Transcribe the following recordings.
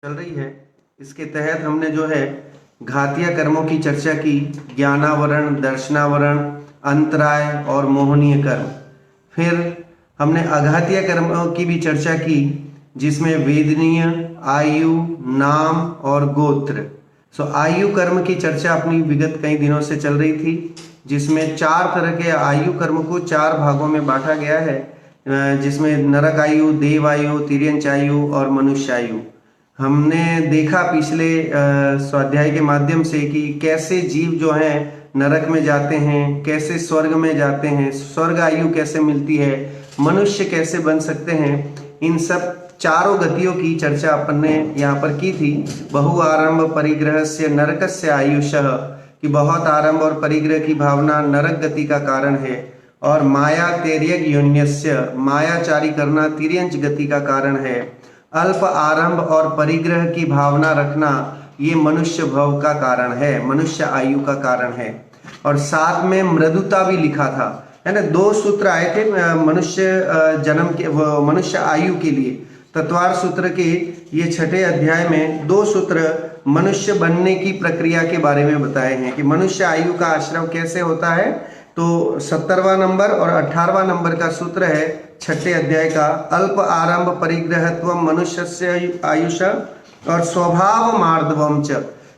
चल रही है। इसके तहत हमने जो है घातीय कर्मों की चर्चा की, ज्ञानावरण, दर्शनावरण, अंतराय और मोहनीय कर्म। फिर हमने अघातीय कर्मों की भी चर्चा की, जिसमें वेदनीय, आयु, नाम और गोत्र। आयु कर्म की चर्चा अपनी विगत कई दिनों से चल रही थी, जिसमें 4 तरह के आयु कर्म को 4 भागों में बांटा गया है, जिसमें नरक आयु, देव आयु, तिर्यंच आयु और मनुष्य आयु। हमने देखा पिछले स्वाध्याय के माध्यम से कि कैसे जीव जो हैं नरक में जाते हैं, कैसे स्वर्ग में जाते हैं, स्वर्ग आयु कैसे मिलती है, मनुष्य कैसे बन सकते हैं। इन सब चारों गतियों की चर्चा अपन ने यहाँ पर की थी। बहु आरंभ परिग्रह से नरकस्य आयुषः, कि बहुत आरंभ और परिग्रह की भावना नरक गति का कारण है, और माया तेर्यग योन्यस्य, मायाचारी करना तिर्यंच गति का कारण है। अल्प आरंभ और परिग्रह की भावना रखना ये मनुष्य भव का कारण है, मनुष्य आयु का कारण है। और साथ में मृदुता भी लिखा था, है ना। 2 सूत्र आए थे मनुष्य जन्म के, मनुष्य आयु के लिए। तत्वार सूत्र के ये 6ठे अध्याय में 2 सूत्र मनुष्य बनने की प्रक्रिया के बारे में बताए हैं कि मनुष्य आयु का आश्रव कैसे होता है। तो 70वां नंबर और 18वां नंबर का सूत्र है 6ठे अध्याय का, अल्प आरंभ परिग्रहत्व मनुष्यस्य आयुष और स्वभाव मार्दवम च,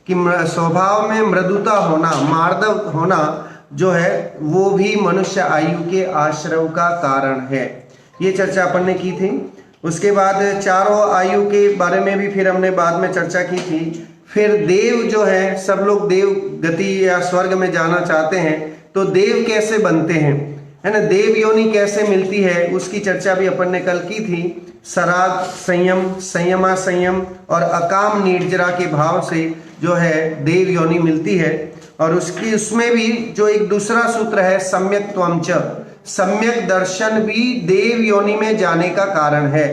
कि स्वभाव में मृदुता होना, मार्दव होना जो है वो भी मनुष्य आयु के आश्रव का कारण है। ये चर्चा अपन ने की थी। उसके बाद चारों आयु के बारे में भी फिर हमने बाद में चर्चा की थी। फिर देव जो है, सब लोग देव गति या स्वर्ग में जाना चाहते हैं, तो देव कैसे बनते हैं, है ना, देव योनि कैसे मिलती है, उसकी चर्चा भी अपन ने कल की थी। सराग संयम, संयमा संयम और अकाम निर्जरा के भाव से जो है देव योनि मिलती है। और उसमें भी जो एक दूसरा सूत्र है सम्यक त्वम च, सम्यक दर्शन भी देव योनि में जाने का कारण है।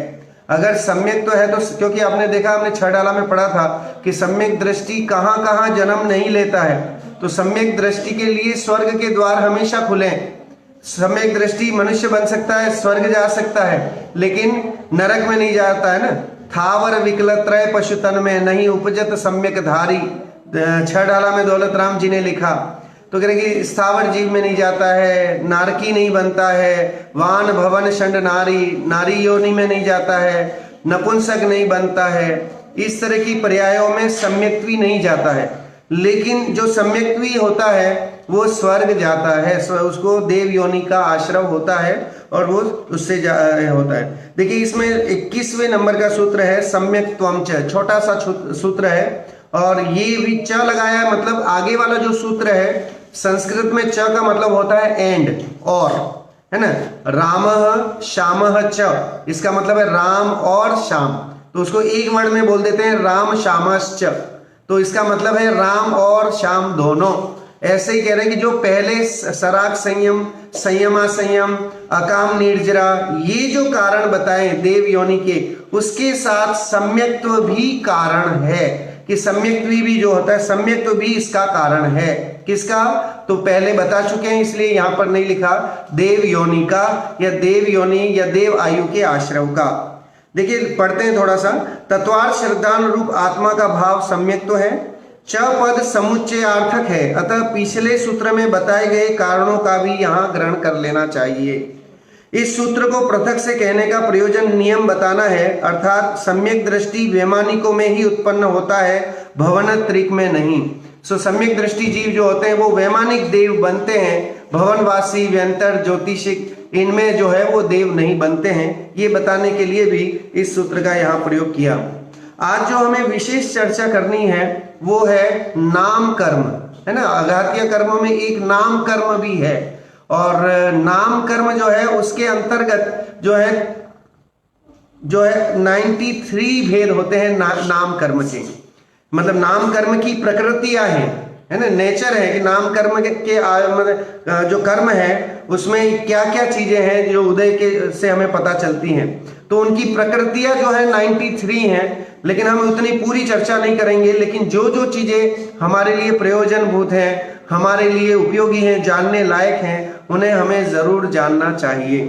अगर सम्यक तो है तो, क्योंकि आपने देखा, हमने 6 डाला में पढ़ा था कि सम्यक दृष्टि कहाँ कहाँ जन्म नहीं लेता है। तो सम्यक दृष्टि के लिए स्वर्ग के द्वार हमेशा खुले। सम्यक दृष्टि मनुष्य बन सकता है, स्वर्ग जा सकता है, लेकिन नरक में नहीं जाता है ना। थावर विकलत्रय पशुतन में नहीं उपजत सम्यक धारी, 6 डाला में दौलत राम जी ने लिखा। तो कह रहे कि स्थावर जीव में नहीं जाता है, नारकी नहीं बनता है, वान भवन षंड नारी, नारी योनि में नहीं जाता है, नपुंसक नहीं बनता है। इस तरह की पर्यायों में सम्यक्त्वी नहीं जाता है। लेकिन जो सम्यक्त्वी होता है वो स्वर्ग जाता है, उसको देव योनि का आश्रव होता है और वो उससे होता है। देखिए इसमें 21वें नंबर का सूत्र है सम्यक त्वम च, छोटा सा सूत्र है, और ये भी च लगाया है, मतलब आगे वाला जो सूत्र है संस्कृत में च का मतलब होता है एंड, और, है ना। रामः श्यामः च, इसका मतलब है राम और श्याम, तो उसको एक वर्ड में बोल देते हैं राम श्यामश्च, तो इसका मतलब है राम और श्याम दोनों। ऐसे ही कह रहे हैं कि जो पहले सराग संयम, संयमा संयम, अकाम निर्जरा, ये जो कारण बताए देव योनि के, उसके साथ सम्यक्त्व भी कारण है, कि सम्यक्त्व भी जो होता है, सम्यक्त्व भी इसका कारण है। किसका? तो पहले बता चुके हैं, इसलिए यहां पर नहीं लिखा, देव योनि का या देव योनि या देव आयु के आश्रव का। देखिए पढ़ते हैं थोड़ा सा। तत्वार्थ श्रद्धानुरूप आत्मा का भाव सम्यक्त्व है। च पद समुच्चयार्थक है, अतः पिछले सूत्र में बताए गए कारणों का भी यहाँ ग्रहण कर लेना चाहिए। इस सूत्र को पृथक से कहने का प्रयोजन नियम बताना है, अर्थात सम्यक दृष्टि वैमानिकों में ही उत्पन्न होता है, भवनत्रिक में नहीं। सम्यक दृष्टि जीव जो होते हैं वो वैमानिक देव बनते हैं, भवनवासी, व्यंतर, ज्योतिषिक, इनमें जो है वो देव नहीं बनते हैं। ये बताने के लिए भी इस सूत्र का यहाँ प्रयोग किया। आज जो हमें विशेष चर्चा करनी है वो है नाम कर्म, है ना। अघातीय कर्मों में एक नाम कर्म भी है, और नाम कर्म जो है उसके अंतर्गत जो है 93 भेद होते हैं नाम कर्म के। मतलब नाम कर्म की प्रकृतियां हैं, है ना, नेचर है कि नाम कर्म के जो कर्म है उसमें क्या क्या चीजें हैं जो उदय के से हमें पता चलती हैं। तो उनकी प्रकृतियां जो है 93 हैं, लेकिन हम उतनी पूरी चर्चा नहीं करेंगे। लेकिन जो जो चीजें हमारे लिए प्रयोजनभूत हैं, हमारे लिए उपयोगी हैं, जानने लायक हैं, उन्हें हमें जरूर जानना चाहिए।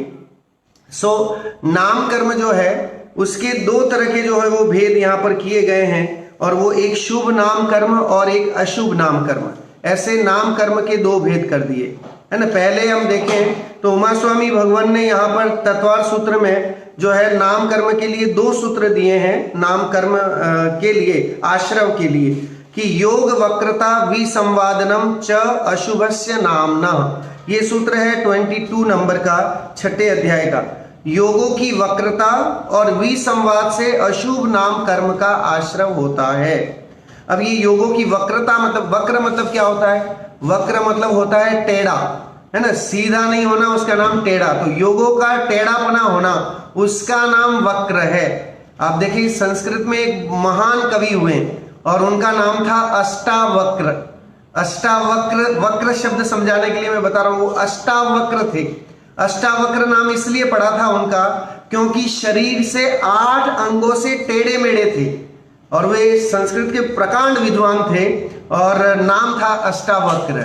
नाम कर्म जो है उसके दो तरह के जो है वो भेद यहाँ पर किए गए हैं, और वो एक शुभ नाम कर्म और एक अशुभ नाम कर्म, ऐसे नाम कर्म के दो भेद कर दिए है ना। पहले हम देखें तो उमा स्वामी भगवान ने यहाँ पर तत्वार सूत्र में जो है नाम कर्म के लिए दो सूत्र दिए हैं, नाम कर्म के लिए, आश्रव के लिए, कि योग वक्रता विसंवादनम च अशुभस्य नामना। ये सूत्र है 22 नंबर का 6ठे अध्याय का। योगों की वक्रता और विसंवाद से अशुभ नाम कर्म का आश्रव होता है। अब ये योगों की वक्रता मतलब, वक्र मतलब क्या होता है? वक्र मतलब होता है टेढ़ा, है ना, सीधा नहीं होना, उसका नाम टेढ़ा। तो योगों का टेढ़ापना होना, उसका नाम वक्र है। आप देखिए संस्कृत में एक महान कवि हुए और उनका नाम था अष्टावक्र। अष्टावक्र, वक्र शब्द समझाने के लिए मैं बता रहा हूं, वो अष्टावक्र थे। अष्टावक्र नाम इसलिए पड़ा था उनका क्योंकि शरीर से 8 अंगों से टेढ़े मेढ़े थे, और वे संस्कृत के प्रकांड विद्वान थे, और नाम था अष्टावक्र।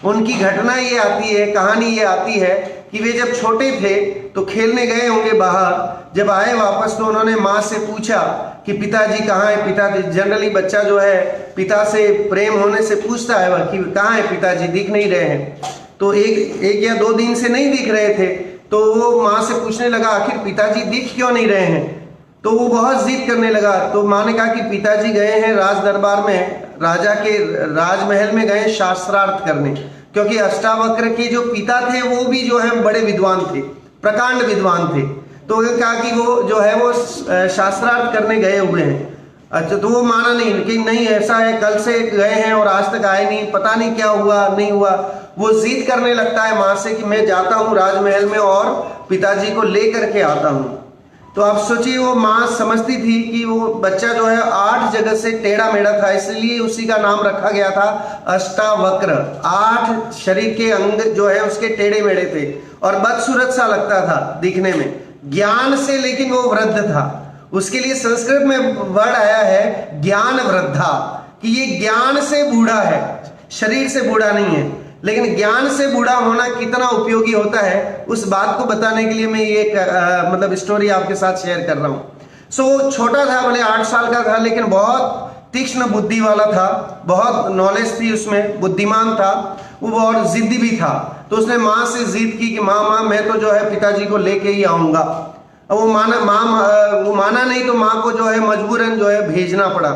उनकी घटना ये आती है, कहानी ये आती है कि वे जब छोटे थे तो खेलने गए होंगे बाहर, जब आए वापस तो उन्होंने माँ से पूछा कि पिताजी कहाँ है? पिताजी, जनरली बच्चा जो है पिता से प्रेम होने से पूछता है कि कहाँ है पिताजी, दिख नहीं रहे हैं। तो एक या 2 दिन से नहीं दिख रहे थे, तो वो माँ से पूछने लगा आखिर पिताजी दिख क्यों नहीं रहे हैं? तो वो बहुत जिद करने लगा। तो माँ ने कहा कि पिताजी गए हैं राज दरबार में, राजा के राजमहल में गए शास्त्रार्थ करने, क्योंकि अष्टावक्र के जो पिता थे वो भी जो है बड़े विद्वान थे, प्रकांड विद्वान थे। तो कहा कि वो जो है वो शास्त्रार्थ करने गए हुए हैं। अच्छा, तो वो माना नहीं कि नहीं ऐसा है, कल से गए हैं और आज तक आए नहीं, पता नहीं क्या हुआ नहीं हुआ। वो जिद करने लगता है माँ से कि मैं जाता हूँ राजमहल में और पिताजी को ले करके आता हूँ। तो आप सोचिए, वो माँ समझती थी कि वो बच्चा जो है 8 जगह से टेढ़ा मेढ़ा था, इसलिए उसी का नाम रखा गया था अष्टावक्र। 8 शरीर के अंग जो है उसके टेढ़े मेढ़े थे और बदसूरत सा लगता था दिखने में, ज्ञान से लेकिन वो वृद्ध था। उसके लिए संस्कृत में वर्ड आया है ज्ञान वृद्धा, कि ये ज्ञान से बूढ़ा है, शरीर से बूढ़ा नहीं है। लेकिन ज्ञान से बूढ़ा होना कितना उपयोगी होता है, उस बात को बताने के लिए मैं ये मतलब स्टोरी आपके साथ शेयर कर रहा हूँ। सो छोटा था, भले 8 साल का था, लेकिन बहुत तीक्ष्ण बुद्धि वाला था, बहुत नॉलेज थी उसमें, बुद्धिमान था वो, बहुत जिद्दी भी था। तो उसने माँ से जिद की कि माँ मैं तो जो है पिताजी को लेके ही आऊंगा। अब वो माना नहीं, तो माँ को जो है मजबूरन जो है भेजना पड़ा।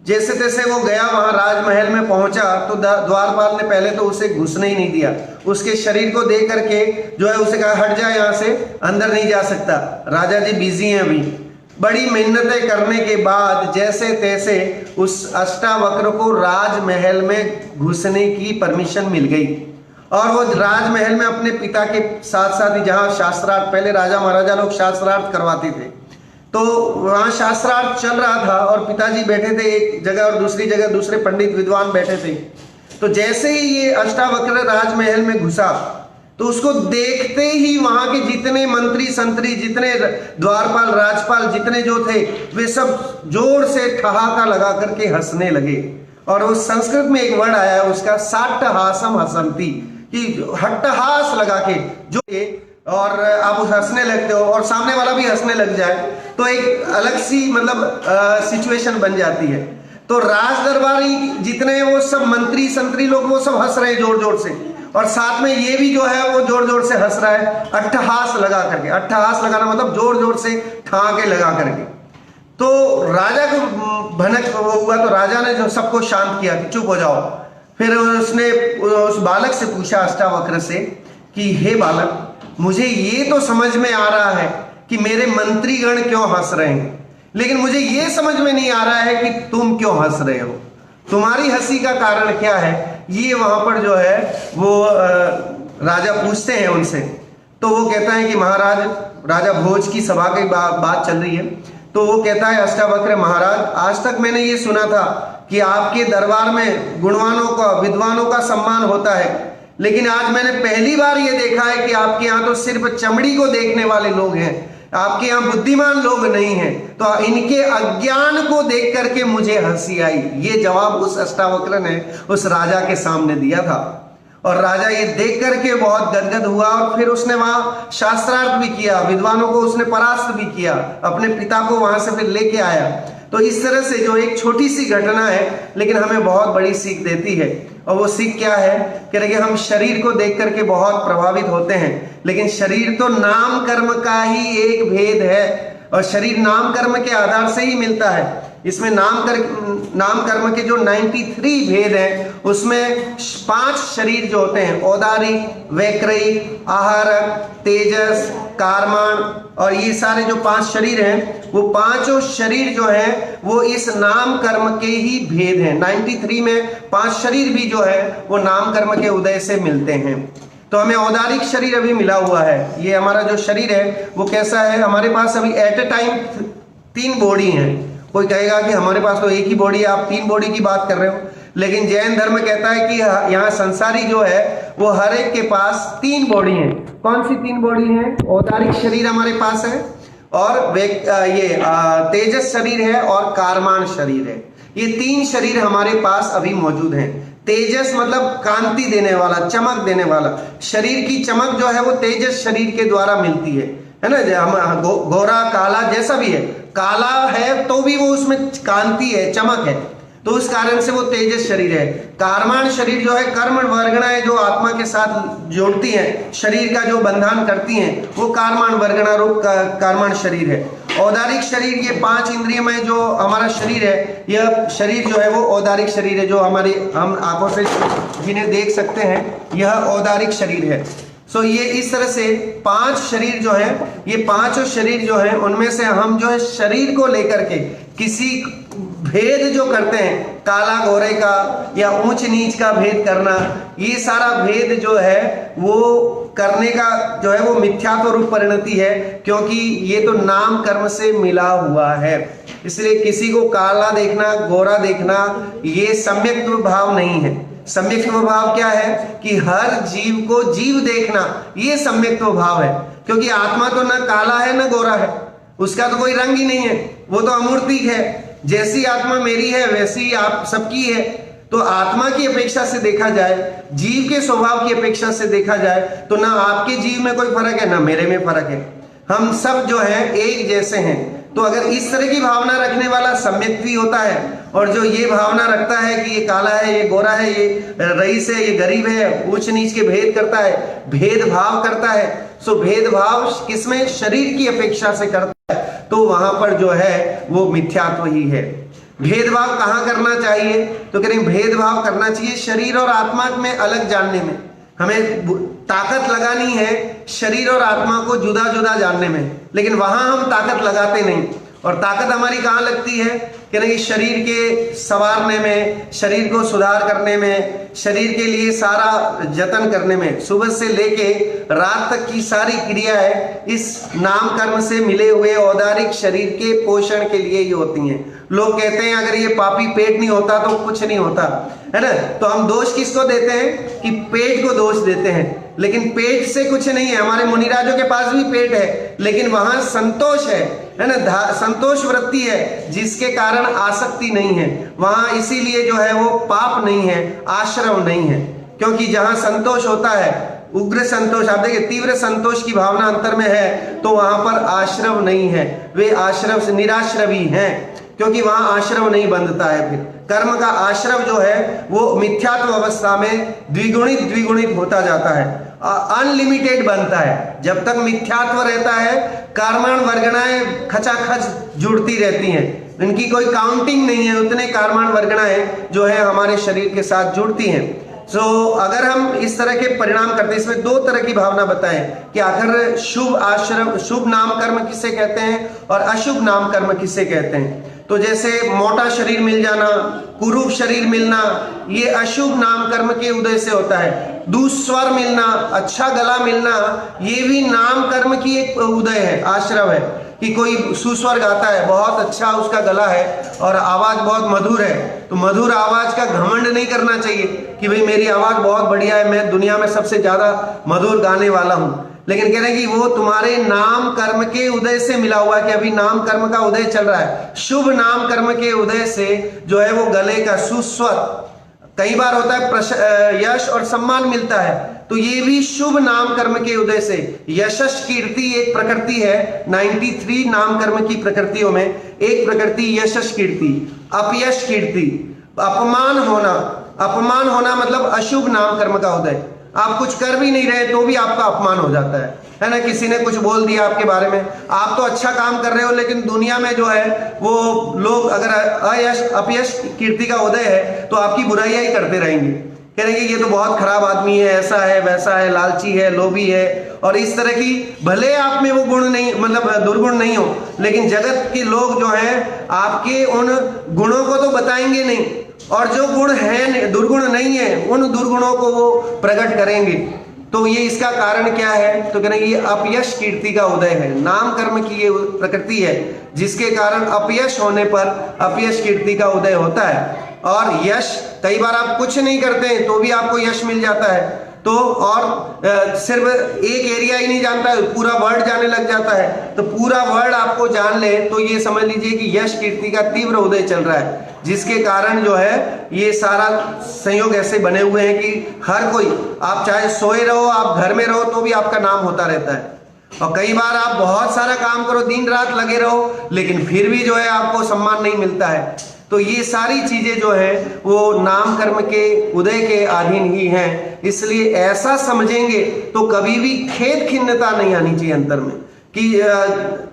जैसे तैसे वो गया, वहां राजमहल में पहुंचा तो द्वारपाल ने पहले तो उसे घुसने ही नहीं दिया। उसके शरीर को देख करके जो है उसे कहा हट जा यहाँ से, अंदर नहीं जा सकता, राजा जी बिजी हैं अभी। बड़ी मेहनतें करने के बाद जैसे तैसे उस अष्टावक्र को राजमहल में घुसने की परमिशन मिल गई, और वो राजमहल में अपने पिता के साथ साथ ही, जहाँ शास्त्रार्थ, पहले राजा महाराजा लोग शास्त्रार्थ करवाते थे, तो वहाँ शास्त्रार्थ चल रहा था और पिताजी बैठे थे एक जगह और दूसरी जगह दूसरे पंडित विद्वान बैठे थे। तो जैसे ही ये अष्टावक्र राजमहल में घुसा तो उसको देखते ही वहां के जितने मंत्री संतरी, जितने द्वारपाल राजपाल जितने जो थे, वे सब जोर से ठहाका लगा करके हंसने लगे। और उस संस्कृत में एक वर्ड आया है उसका, साट्टहासम हसंती, कि हट्टहास लगा के जो, और आप उस हंसने लगते हो और सामने वाला भी हंसने लग जाए तो एक अलग सी मतलब सिचुएशन बन जाती है। तो राज दरबारी जितने वो सब मंत्री संतरी लोग वो सब हंस रहे हैं जोर जोर से, और साथ में ये भी जो है वो जोर जोर से हंस रहा है, अट्ठहास लगा करके। अट्ठहास लगाना मतलब जोर जोर से ठहाके लगा करके। तो राजा को भनक हुआ, तो राजा ने जो सबको शांत किया कि चुप हो जाओ। फिर उसने उस बालक से पूछा, अष्टावक्र से, कि हे बालक, मुझे ये तो समझ में आ रहा है कि मेरे मंत्रीगण क्यों हंस रहे हैं, लेकिन मुझे ये समझ में नहीं आ रहा है कि तुम क्यों हंस रहे हो, तुम्हारी हंसी का कारण क्या है। ये वहां पर जो है वो राजा पूछते हैं उनसे। तो वो कहता है कि महाराज, राजा भोज की सभा की बात चल रही है। तो वो कहता है अष्टावक्र, महाराज, आज तक मैंने ये सुना था कि आपके दरबार में गुणवानों का, विद्वानों का सम्मान होता है, लेकिन आज मैंने पहली बार ये देखा है कि आपके यहाँ तो सिर्फ चमड़ी को देखने वाले लोग हैं, आपके यहाँ बुद्धिमान लोग नहीं हैं। तो इनके अज्ञान को देख करके मुझे हंसी आई। ये जवाब उस अष्टावक्र ने उस राजा के सामने दिया था। और राजा ये देख करके बहुत गदगद हुआ और फिर उसने वहां शास्त्रार्थ भी किया, विद्वानों को उसने परास्त भी किया, अपने पिता को वहां से फिर लेके आया। तो इस तरह से जो एक छोटी सी घटना है लेकिन हमें बहुत बड़ी सीख देती है। और वो सीख क्या है कि देखिए, हम शरीर को देख करके बहुत प्रभावित होते हैं, लेकिन शरीर तो नाम कर्म का ही एक भेद है और शरीर नाम कर्म के आधार से ही मिलता है। इसमें नाम कर्म के जो 93 भेद हैं उसमें 5 शरीर जो होते हैं, औदारिक, वैक्रयिक, आहारक, तेजस, कारमान, और ये सारे जो 5 शरीर हैं वो पांचों शरीर जो हैं वो इस नाम कर्म के ही भेद हैं। 93 में 5 शरीर भी जो है वो नाम कर्म के उदय से मिलते हैं। तो हमें औदारिक शरीर अभी मिला हुआ है। ये हमारा जो शरीर है वो कैसा है, हमारे पास अभी एट ए टाइम 3 बॉडी हैं। कोई कहेगा कि हमारे पास तो एक ही बॉडी है, आप 3 बॉडी की बात कर रहे हो, लेकिन जैन धर्म कहता है कि यहाँ संसारी जो है वो हर एक के पास 3 बॉडी हैं। कौन सी 3 बॉडी हैं? औदारिक शरीर हमारे पास है और तेजस शरीर है और कारमान शरीर है। ये 3 शरीर हमारे पास अभी मौजूद हैं। तेजस मतलब कांति देने वाला, चमक देने वाला। शरीर की चमक जो है वो तेजस शरीर के द्वारा मिलती है ना। हम गोरा काला जैसा भी है, काला है तो भी वो उसमें कांति है, चमक है, तो उस कारण से वो तेजस शरीर है। कारमान शरीर जो है, कर्म वर्गणाएं जो आत्मा के साथ जोड़ती हैं, शरीर का जो बंधन करती हैं, वो कारमान वर्गणा रूप कारमान शरीर है। औदारिक शरीर, ये 5 इंद्रियमय जो हमारा शरीर है, यह शरीर जो है वो औदारिक शरीर है, जो हम आंखों से जिन्हें देख सकते हैं, यह औदारिक शरीर है। सो ये इस तरह से 5 शरीर जो है, ये 5 शरीर जो है उनमें से हम जो है शरीर को लेकर के किसी भेद जो करते हैं, काला गोरे का या ऊंच नीच का भेद करना, ये सारा भेद जो है वो करने का जो है वो मिथ्यात्व रूप परिणति है, क्योंकि ये तो नाम कर्म से मिला हुआ है। इसलिए किसी को काला देखना, गोरा देखना, ये सम्यक्त्व भाव नहीं है। सम्यक्त्व भाव क्या है कि हर जीव को जीव देखना, ये सम्यक्त्व भाव है। क्योंकि आत्मा तो ना काला है ना गोरा है, उसका तो कोई रंग ही नहीं है, वो तो अमूर्तिक है। जैसी आत्मा मेरी है वैसी आप सबकी है। तो आत्मा की अपेक्षा से देखा जाए, जीव के स्वभाव की अपेक्षा से देखा जाए, तो ना आपके जीव में कोई फर्क है ना मेरे में फर्क है। हम सब जो है एक जैसे हैं। तो अगर इस तरह की भावना रखने वाला सम्यक्त्वी होता है, और जो ये भावना रखता है कि ये काला है, ये गोरा है, ये रईस है, ये गरीब है, ऊंच नीच के भेद करता है, भेदभाव करता है, सो भेदभाव किसमें? शरीर की अपेक्षा से करता है, तो वहां पर जो है वो मिथ्यात्व ही है। भेदभाव कहाँ करना चाहिए? तो कह रहे भेदभाव करना चाहिए शरीर और आत्मा में अलग जानने में। हमें ताकत लगानी है शरीर और आत्मा को जुदा जुदा जानने में, लेकिन वहां हम ताकत लगाते नहीं। और ताकत हमारी कहाँ लगती है कि नहीं, शरीर के संवारने में, शरीर को सुधार करने में, शरीर के लिए सारा जतन करने में। सुबह से लेके रात तक की सारी क्रियाएं इस नाम कर्म से मिले हुए औदारिक शरीर के पोषण के लिए ही होती हैं। लोग कहते हैं अगर ये पापी पेट नहीं होता तो कुछ नहीं होता, है ना। तो हम दोष किसको देते हैं कि पेट को दोष देते हैं, लेकिन पेट से कुछ नहीं है। हमारे मुनिराजों के पास भी पेट है, लेकिन वहां संतोष है ना, संतोष वृत्ति है, जिसके कारण आसक्ति नहीं है वहां। इसीलिए जो है वो पाप नहीं है, आश्रव नहीं है। क्योंकि जहां संतोष होता है, उग्र संतोष, आप देखिए तीव्र संतोष की भावना अंतर में है, तो वहां पर आश्रव नहीं है, वे आश्रव से निराश्रवी हैं, क्योंकि वहां आश्रव नहीं बंधता है। फिर कर्म का आश्रव जो है वो मिथ्यात्व अवस्था में द्विगुणित होता जाता है, अनलिमिटेड बनता है। जब तक मिथ्यात्व रहता है, कारमान वर्गणाएं खचाखच जुड़ती रहती हैं, इनकी कोई काउंटिंग नहीं है। उतने कारमान वर्गणाएं जो है हमारे शरीर के साथ जुड़ती हैं। अगर हम इस तरह के परिणाम करते हैं, इसमें 2 तरह की भावना बताएं कि आखिर शुभ नाम कर्म किसे कहते हैं और अशुभ नाम कर्म किसे कहते हैं। तो जैसे मोटा शरीर मिल जाना, कुरूप शरीर मिलना, ये अशुभ नाम कर्म के उदय से होता है। दुस्वर मिलना, अच्छा गला मिलना, ये भी नाम कर्म की एक उदय है, आश्रव है। कि कोई सुस्वर गाता है, बहुत अच्छा उसका गला है और आवाज बहुत मधुर है, तो मधुर आवाज का घमंड नहीं करना चाहिए कि भाई मेरी आवाज बहुत बढ़िया है, मैं दुनिया में सबसे ज्यादा मधुर गाने वाला हूं। लेकिन कह रहे हैं कि वो तुम्हारे नाम कर्म के उदय से मिला हुआ है, कि अभी नाम कर्म का उदय चल रहा है। शुभ नाम कर्म के उदय से जो है वो गले का सुस्वर, कई बार होता है यश और सम्मान मिलता है, तो ये भी शुभ नाम कर्म के उदय से। यशस कीर्ति एक प्रकृति है, 93 नाम कर्म की प्रकृतियों में एक प्रकृति यशस कीर्ति। अपयश कीर्ति, अपमान होना, अपमान होना मतलब अशुभ नाम कर्म का उदय। आप कुछ कर भी नहीं रहे तो भी आपका अपमान हो जाता है ना। किसी ने कुछ बोल दिया आपके बारे में, आप तो अच्छा काम कर रहे हो लेकिन दुनिया में जो है वो लोग अगर अपयश कीर्ति का उदय है तो आपकी बुराइयां ही करते रहेंगे, कहेंगे ये तो बहुत खराब आदमी है, ऐसा है वैसा है, लालची है, लोभी है, और इस तरह की। भले आप में वो गुण नहीं, मतलब दुर्गुण नहीं हो, लेकिन जगत के लोग जो हैं आपके उन गुणों को तो बताएंगे नहीं, और जो गुण है दुर्गुण नहीं है उन दुर्गुणों को वो प्रकट करेंगे। तो ये इसका कारण क्या है, तो कहेंगे ये अपयश कीर्ति का उदय है। नाम कर्म की ये प्रकृति है जिसके कारण अपयश होने पर अपयश कीर्ति का उदय होता है। और यश, कई बार आप कुछ नहीं करते हैं तो भी आपको यश मिल जाता है, तो और सिर्फ एक एरिया ही नहीं जानता है, पूरा वर्ल्ड जाने लग जाता है। तो पूरा वर्ल्ड आपको जान ले तो ये समझ लीजिए कि यश कीर्ति का तीव्र उदय चल रहा है, जिसके कारण जो है ये सारा संयोग ऐसे बने हुए हैं कि हर कोई, आप चाहे सोए रहो, आप घर में रहो तो भी आपका नाम होता रहता है। और कई बार आप बहुत सारा काम करो, दिन रात लगे रहो, लेकिन फिर भी जो है आपको सम्मान नहीं मिलता है। तो ये सारी चीजें जो है वो नाम कर्म के उदय के अधीन ही हैं। इसलिए ऐसा समझेंगे तो कभी भी खेद खिन्नता नहीं आनी चाहिए अंतर में कि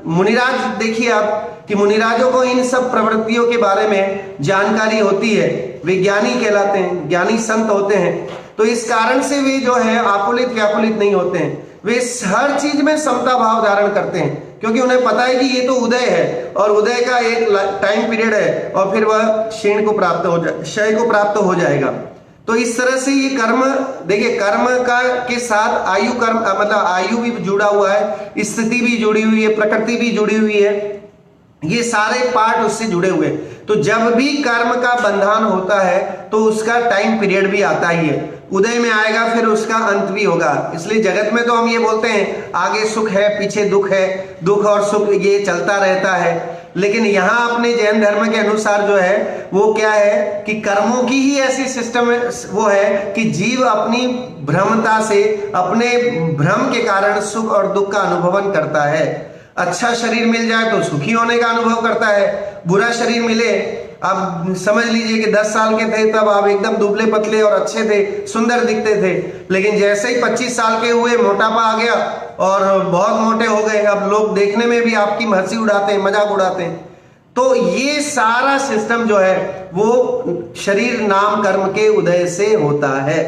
मुनिराज, देखिए आप कि मुनिराजों को इन सब प्रवृत्तियों के बारे में जानकारी होती है, वे ज्ञानी कहलाते हैं, ज्ञानी संत होते हैं। तो इस कारण से वे जो है आकुलित व्याकुलित नहीं होते हैं, वे हर चीज में समता भाव धारण करते हैं, क्योंकि उन्हें पता है कि ये तो उदय है और उदय का एक टाइम पीरियड है और फिर वह क्षीण को प्राप्त हो जाए, क्षय को प्राप्त हो जाएगा। तो इस तरह से ये कर्म, देखिए कर्म का के साथ आयु कर्म, मतलब आयु भी जुड़ा हुआ है, स्थिति भी जुड़ी हुई है, प्रकृति भी जुड़ी हुई है, ये सारे पार्ट उससे जुड़े हुए। तो जब भी कर्म का बंधन होता है तो उसका टाइम पीरियड भी आता ही है, उदय में आएगा फिर उसका अंत भी होगा। इसलिए जगत में तो हम ये बोलते हैं आगे सुख है पीछे दुख है, दुख और सुख ये चलता रहता है। लेकिन यहाँ अपने जैन धर्म के अनुसार जो है वो क्या है कि कर्मों की ही ऐसी सिस्टम वो है कि जीव अपनी भ्रमता से, अपने भ्रम के कारण सुख और दुख का अनुभवन करता है। अच्छा शरीर मिल जाए तो सुखी होने का अनुभव करता है, बुरा शरीर मिले, आप समझ लीजिए कि 10 साल के थे तब आप एकदम दुबले पतले और अच्छे थे, सुंदर दिखते थे, लेकिन जैसे ही 25 साल के हुए मोटापा आ गया और बहुत मोटे हो गए, अब लोग देखने में भी आपकी हंसी उड़ाते हैं, मजाक उड़ाते हैं। तो ये सारा सिस्टम जो है वो शरीर नाम कर्म के उदय से होता है,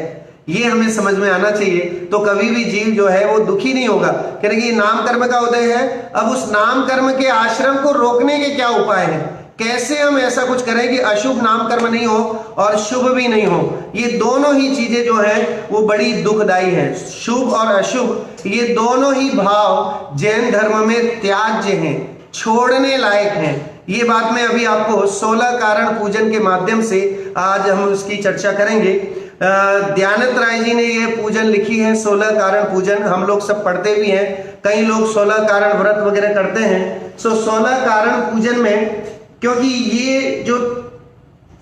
ये हमें समझ में आना चाहिए। तो कभी भी जीव जो है वो दुखी नहीं होगा, कहेंगे नाम कर्म का उदय है, अब उस नाम कर्म के आश्रम को रोकने के क्या उपाय है, कैसे हम ऐसा कुछ करें कि अशुभ नाम कर्म नहीं हो और शुभ भी नहीं हो। ये दोनों ही चीजें जो हैं वो बड़ी दुखदाई हैं, शुभ और अशुभ ये दोनों ही भाव जैन धर्म में त्याज्य हैं, छोड़ने लायक हैं। ये बात मैं अभी आपको 16 कारण पूजन के माध्यम से आज हम उसकी चर्चा करेंगे। दयानंद राय जी ने ये पूजन लिखी है, 16 कारण पूजन, हम लोग सब पढ़ते भी हैं, कई लोग 16 कारण व्रत वगैरह करते हैं। 16 कारण पूजन में, क्योंकि ये जो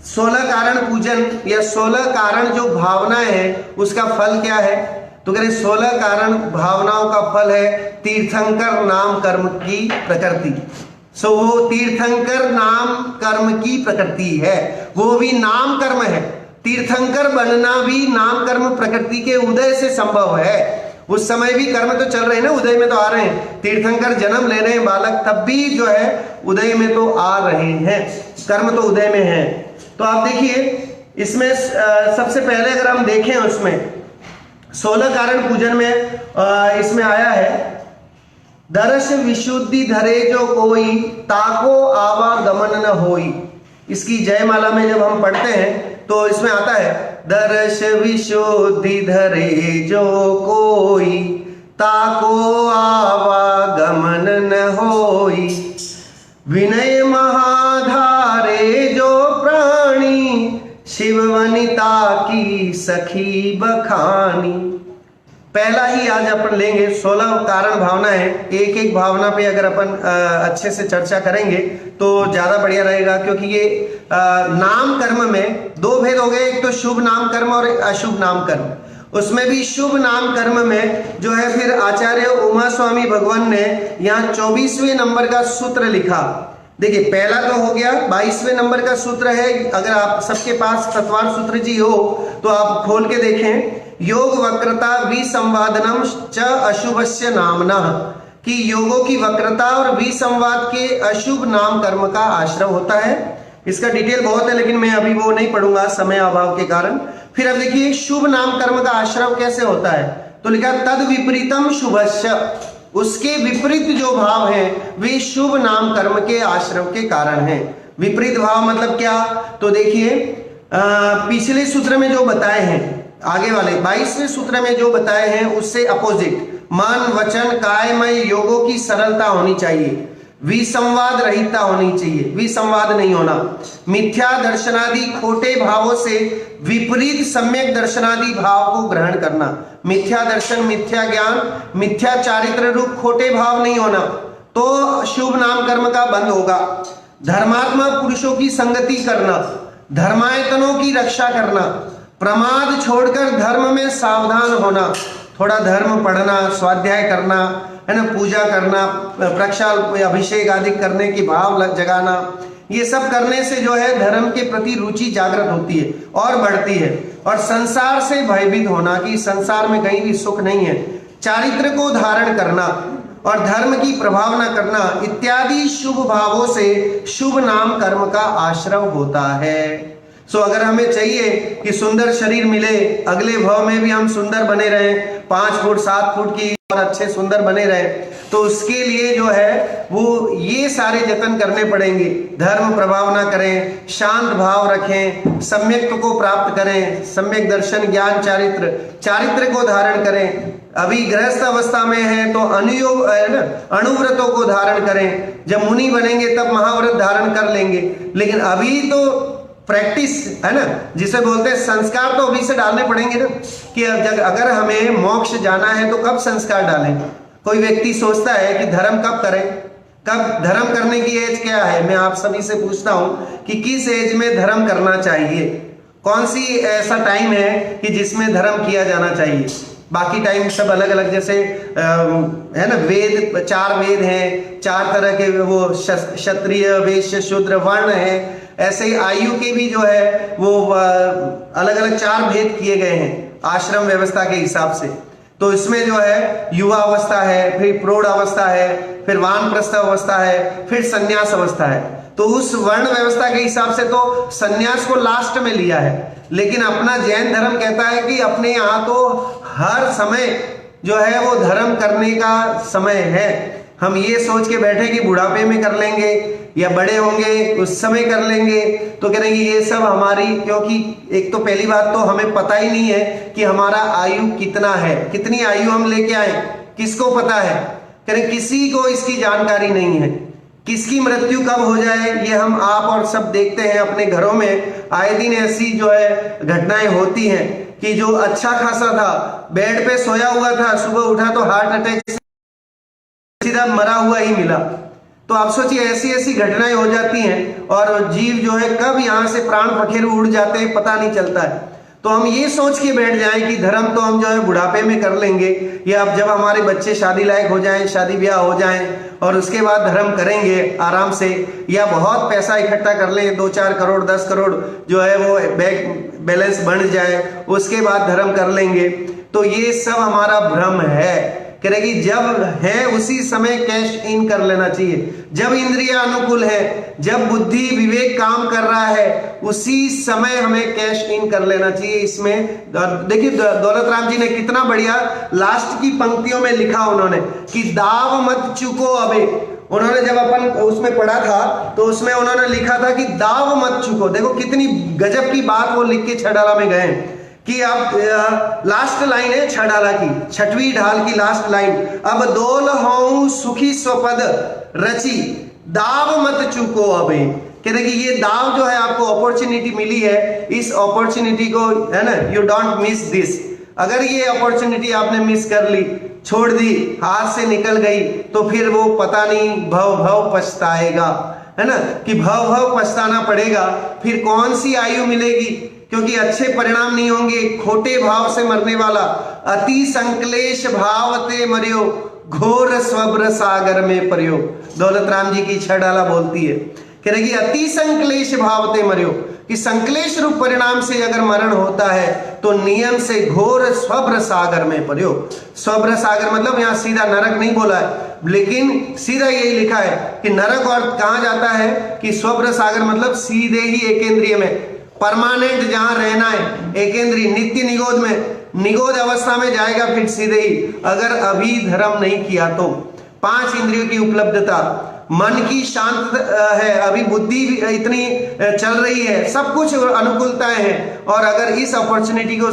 16 कारण पूजन या 16 कारण जो भावनाएं हैं उसका फल क्या है, तो कह रहे 16 कारण भावनाओं का फल है तीर्थंकर नाम कर्म की प्रकृति। वो तीर्थंकर नाम कर्म की प्रकृति है, वो भी नाम कर्म है। तीर्थंकर बनना भी नाम कर्म प्रकृति के उदय से संभव है। उस समय भी कर्म तो चल रहे हैं ना, उदय में तो आ रहे हैं, तीर्थंकर जन्म ले रहे हैं बालक, तब भी जो है उदय में तो आ रहे हैं, कर्म तो उदय में है। तो आप देखिए इसमें सबसे पहले अगर हम देखें उसमें 16 कारण पूजन में इसमें आया है, दर्श विशुद्धि धरे जो कोई ताको आवागमन न होई। इसकी जयमाला में जब हम पढ़ते हैं तो इसमें आता है दर्श विशुद्धि धरे जो कोई ताको आवागमन न होई, विनय महाधारे जो प्राणी शिव वनिता की सखी बखानी। पहला ही आज अपन लेंगे 16 कारण भावना है। एक एक भावना पे अगर अपन अच्छे से चर्चा करेंगे तो ज्यादा बढ़िया रहेगा, क्योंकि ये नाम कर्म में दो भेद हो गए, एक तो शुभ नाम कर्म और अशुभ नाम कर्म। उसमें भी शुभ नाम कर्म में जो है फिर आचार्य उमा स्वामी भगवान ने यहाँ 24वें नंबर का सूत्र लिखा। देखिए पहला तो हो गया, 22वें नंबर का सूत्र है। अगर आप सबके पास तत्वार सूत्र जी हो तो आप खोल के देखें। योग वक्रता विसंवादनम च अशुभस्य नामना, कि योगों की वक्रता और विसंवाद के अशुभ नाम कर्म का आश्रय होता है। इसका डिटेल बहुत है लेकिन मैं अभी वो नहीं पढ़ूंगा समय अभाव के कारण। फिर अब देखिए शुभ नाम कर्म का आश्रय कैसे होता है, तो लिखा तद विपरीतम शुभस्य, उसके विपरीत जो भाव हैं वे शुभ नाम कर्म के आश्रय के कारण हैं। विपरीत भाव मतलब क्या, तो देखिए पिछले सूत्र में जो बताए हैं, आगे वाले 22वें सूत्र में जो बताए हैं उससे अपोजिट मन वचन कायमय योगों की सरलता होनी चाहिए, विसंवाद रहितता होनी चाहिए, विसंवाद नहीं होना, मिथ्या दर्शनादि खोटे भावों से विपरीत सम्यक दर्शनादि भाव को ग्रहण करना। मिथ्या दर्शन, मिथ्या ज्ञान, मिथ्या चारित्र रूप खोटे भाव नहीं होना, तो शुभ नाम कर्म का बंद होगा। धर्मात्मा पुरुषों की संगति करना, धर्मायतनों की रक्षा करना, प्रमाद छोड़कर धर्म में सावधान होना, थोड़ा धर्म पढ़ना, स्वाध्याय करना है ना, पूजा करना, प्रक्षाल अभिषेक आदि करने की भाव जगाना, ये सब करने से जो है धर्म के प्रति रुचि जागृत होती है और बढ़ती है। और संसार से भयभीत होना कि संसार में कहीं भी सुख नहीं है, चारित्र को धारण करना और धर्म की प्रभावना करना इत्यादि शुभ भावों से शुभ नाम कर्म का आश्रय होता है। सो अगर हमें चाहिए कि सुंदर शरीर मिले, अगले भाव में भी हम सुंदर बने रहें, 5 फुट 7 फुट की और अच्छे सुंदर बने रहे, तो उसके लिए जो है वो ये सारे जतन करने पड़ेंगे। धर्म प्रभावना करें, शांत भाव रखें, सम्यक को प्राप्त करें, सम्यक दर्शन ज्ञान चारित्र, चारित्र को धारण करें। अभी गृहस्थ अवस्था में है तो अनुयोग है ना, अणुव्रतों को धारण करें। जब मुनि बनेंगे तब महाव्रत धारण कर लेंगे, लेकिन अभी तो प्रैक्टिस है ना, जिसे बोलते हैं संस्कार, तो अभी से डालने पड़ेंगे ना, कि अगर हमें मोक्ष जाना है तो कब संस्कार डालें। कोई व्यक्ति सोचता है कि धर्म कब करें, कब धर्म करने की एज क्या है। मैं आप सभी से पूछता हूं कि किस एज में धर्म करना चाहिए, कौन सी ऐसा टाइम है कि जिसमें धर्म किया जाना चाहिए। बाकी टाइम सब अलग अलग, जैसे है ना, वेद 4 वेद हैं, 4 तरह के वो क्षत्रिय वैश्य शूद्र वर्ण है, ऐसे ही आयु के भी जो है वो अलग अलग 4 भेद किए गए हैं आश्रम व्यवस्था के हिसाब से। तो इसमें जो है युवा अवस्था है, फिर प्रौढ़ अवस्था है, फिर वानप्रस्थ अवस्था है, फिर संन्यास अवस्था है। तो उस वर्ण व्यवस्था के हिसाब से तो संन्यास को लास्ट में लिया है, लेकिन अपना जैन धर्म कहता है कि अपने यहाँ तो हर समय जो है वो धर्म करने का समय है। हम ये सोच के बैठे कि बुढ़ापे में कर लेंगे या बड़े होंगे उस समय कर लेंगे, तो कह रहे ये सब हमारी, क्योंकि एक तो पहली बात तो हमें पता ही नहीं है कि हमारा आयु कितना है, कितनी आयु हम लेके आए, किसको पता है। कह रहे किसी को इसकी जानकारी नहीं है, किसकी मृत्यु कब हो जाए ये हम आप और सब देखते हैं अपने घरों में। आए दिन ऐसी जो है घटनाएं होती हैं कि जो अच्छा खासा था, बेड पे सोया हुआ था, सुबह उठा तो हार्ट अटैक से सीधा मरा हुआ ही मिला। तो आप सोचिए ऐसी ऐसी घटनाएं हो जाती हैं और जीव जो है कब यहाँ से प्राण पखेरु उड़ जाते हैं पता नहीं चलता है। तो हम ये सोच के बैठ जाएं कि धर्म तो हम जो है बुढ़ापे में कर लेंगे, या अब जब हमारे बच्चे शादी लायक हो जाएं, शादी ब्याह हो जाएं, और उसके बाद धर्म करेंगे आराम से, या बहुत पैसा इकट्ठा कर लें, 2-4 करोड़ 10 करोड़ जो है वो बैंक बैलेंस बन जाए, उसके बाद धर्म कर लेंगे। तो ये सब हमारा भ्रम है। करेगी जब है उसी समय कैश इन कर लेना चाहिए, जब इंद्रिय अनुकूल है, जब बुद्धि विवेक काम कर रहा है उसी समय हमें कैश इन कर लेना चाहिए। इसमें देखिए दौलत राम जी ने कितना बढ़िया लास्ट की पंक्तियों में लिखा उन्होंने कि दाव मत चुको अबे। उन्होंने जब अपन उसमें पढ़ा था तो उसमें उन्होंने लिखा था कि दाव मत चुको। देखो कितनी गजब की बात वो लिख के छड़ाला में गए कि अब लास्ट लाइन है छड़ाला की, 6वीं ढाल की लास्ट लाइन, अब दोल हों सुखी स्वपद रची दाव मत चूको अबे। कहते कि ये दाव जो है आपको अपॉर्चुनिटी मिली है, इस अपॉर्चुनिटी को है ना, यू डोंट मिस दिस। अगर ये अपॉर्चुनिटी आपने मिस कर ली, छोड़ दी, हाथ से निकल गई, तो फिर वो पता नहीं भव भव पछताएगा, है ना, कि भव भव पछताना पड़ेगा। फिर कौन सी आयु मिलेगी, क्योंकि अच्छे परिणाम नहीं होंगे। खोटे भाव से मरने वाला अति संक्लेश भावते मरियो, घोर स्वब्र सागर में परियो। दौलत राम जी की छड़ाला बोलती है, कह रही अति संक्लेश भावते मरियो, कि संक्लेश रूप परिणाम से अगर मरण होता है तो नियम से घोर स्वब्र सागर में परियो। स्वब्र सागर मतलब यहाँ सीधा नरक नहीं बोला है, लेकिन सीधा यही लिखा है कि नरक और कहाँ जाता है कि स्वब्र सागर मतलब सीधे ही एकेंद्रिय में, परमानेंट जहां रहना है, एकेंद्रीय नित्य निगोद में, निगोद अवस्था में जाएगा फिर सीधे ही, अगर अभी धर्म नहीं किया तो। 5 इंद्रियों की उपलब्धता, मन की शांत है, अभी बुद्धि इतनी चल रही है, सब कुछ अनुकूलताएं हैं, और अगर इस अपॉर्चुनिटी को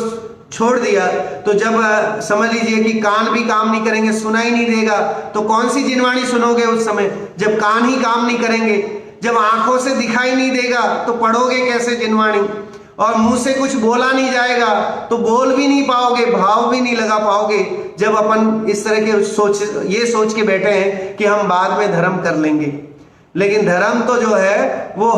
छोड़ दिया तो जब समझ लीजिए कि कान भी काम नहीं करेंगे, सुनाई नहीं देगा, तो कौन सी जिनवाणी सुनोगे उस समय, जब कान ही काम नहीं करेंगे, जब आंखों से दिखाई नहीं देगा तो पढ़ोगे कैसे जिनवाणी, और मुंह से कुछ बोला नहीं जाएगा तो बोल भी नहीं पाओगे, भाव भी नहीं लगा पाओगे। जब अपन इस तरह के ये सोच के बैठे हैं कि हम बाद में धर्म कर लेंगे, लेकिन धर्म तो जो है वो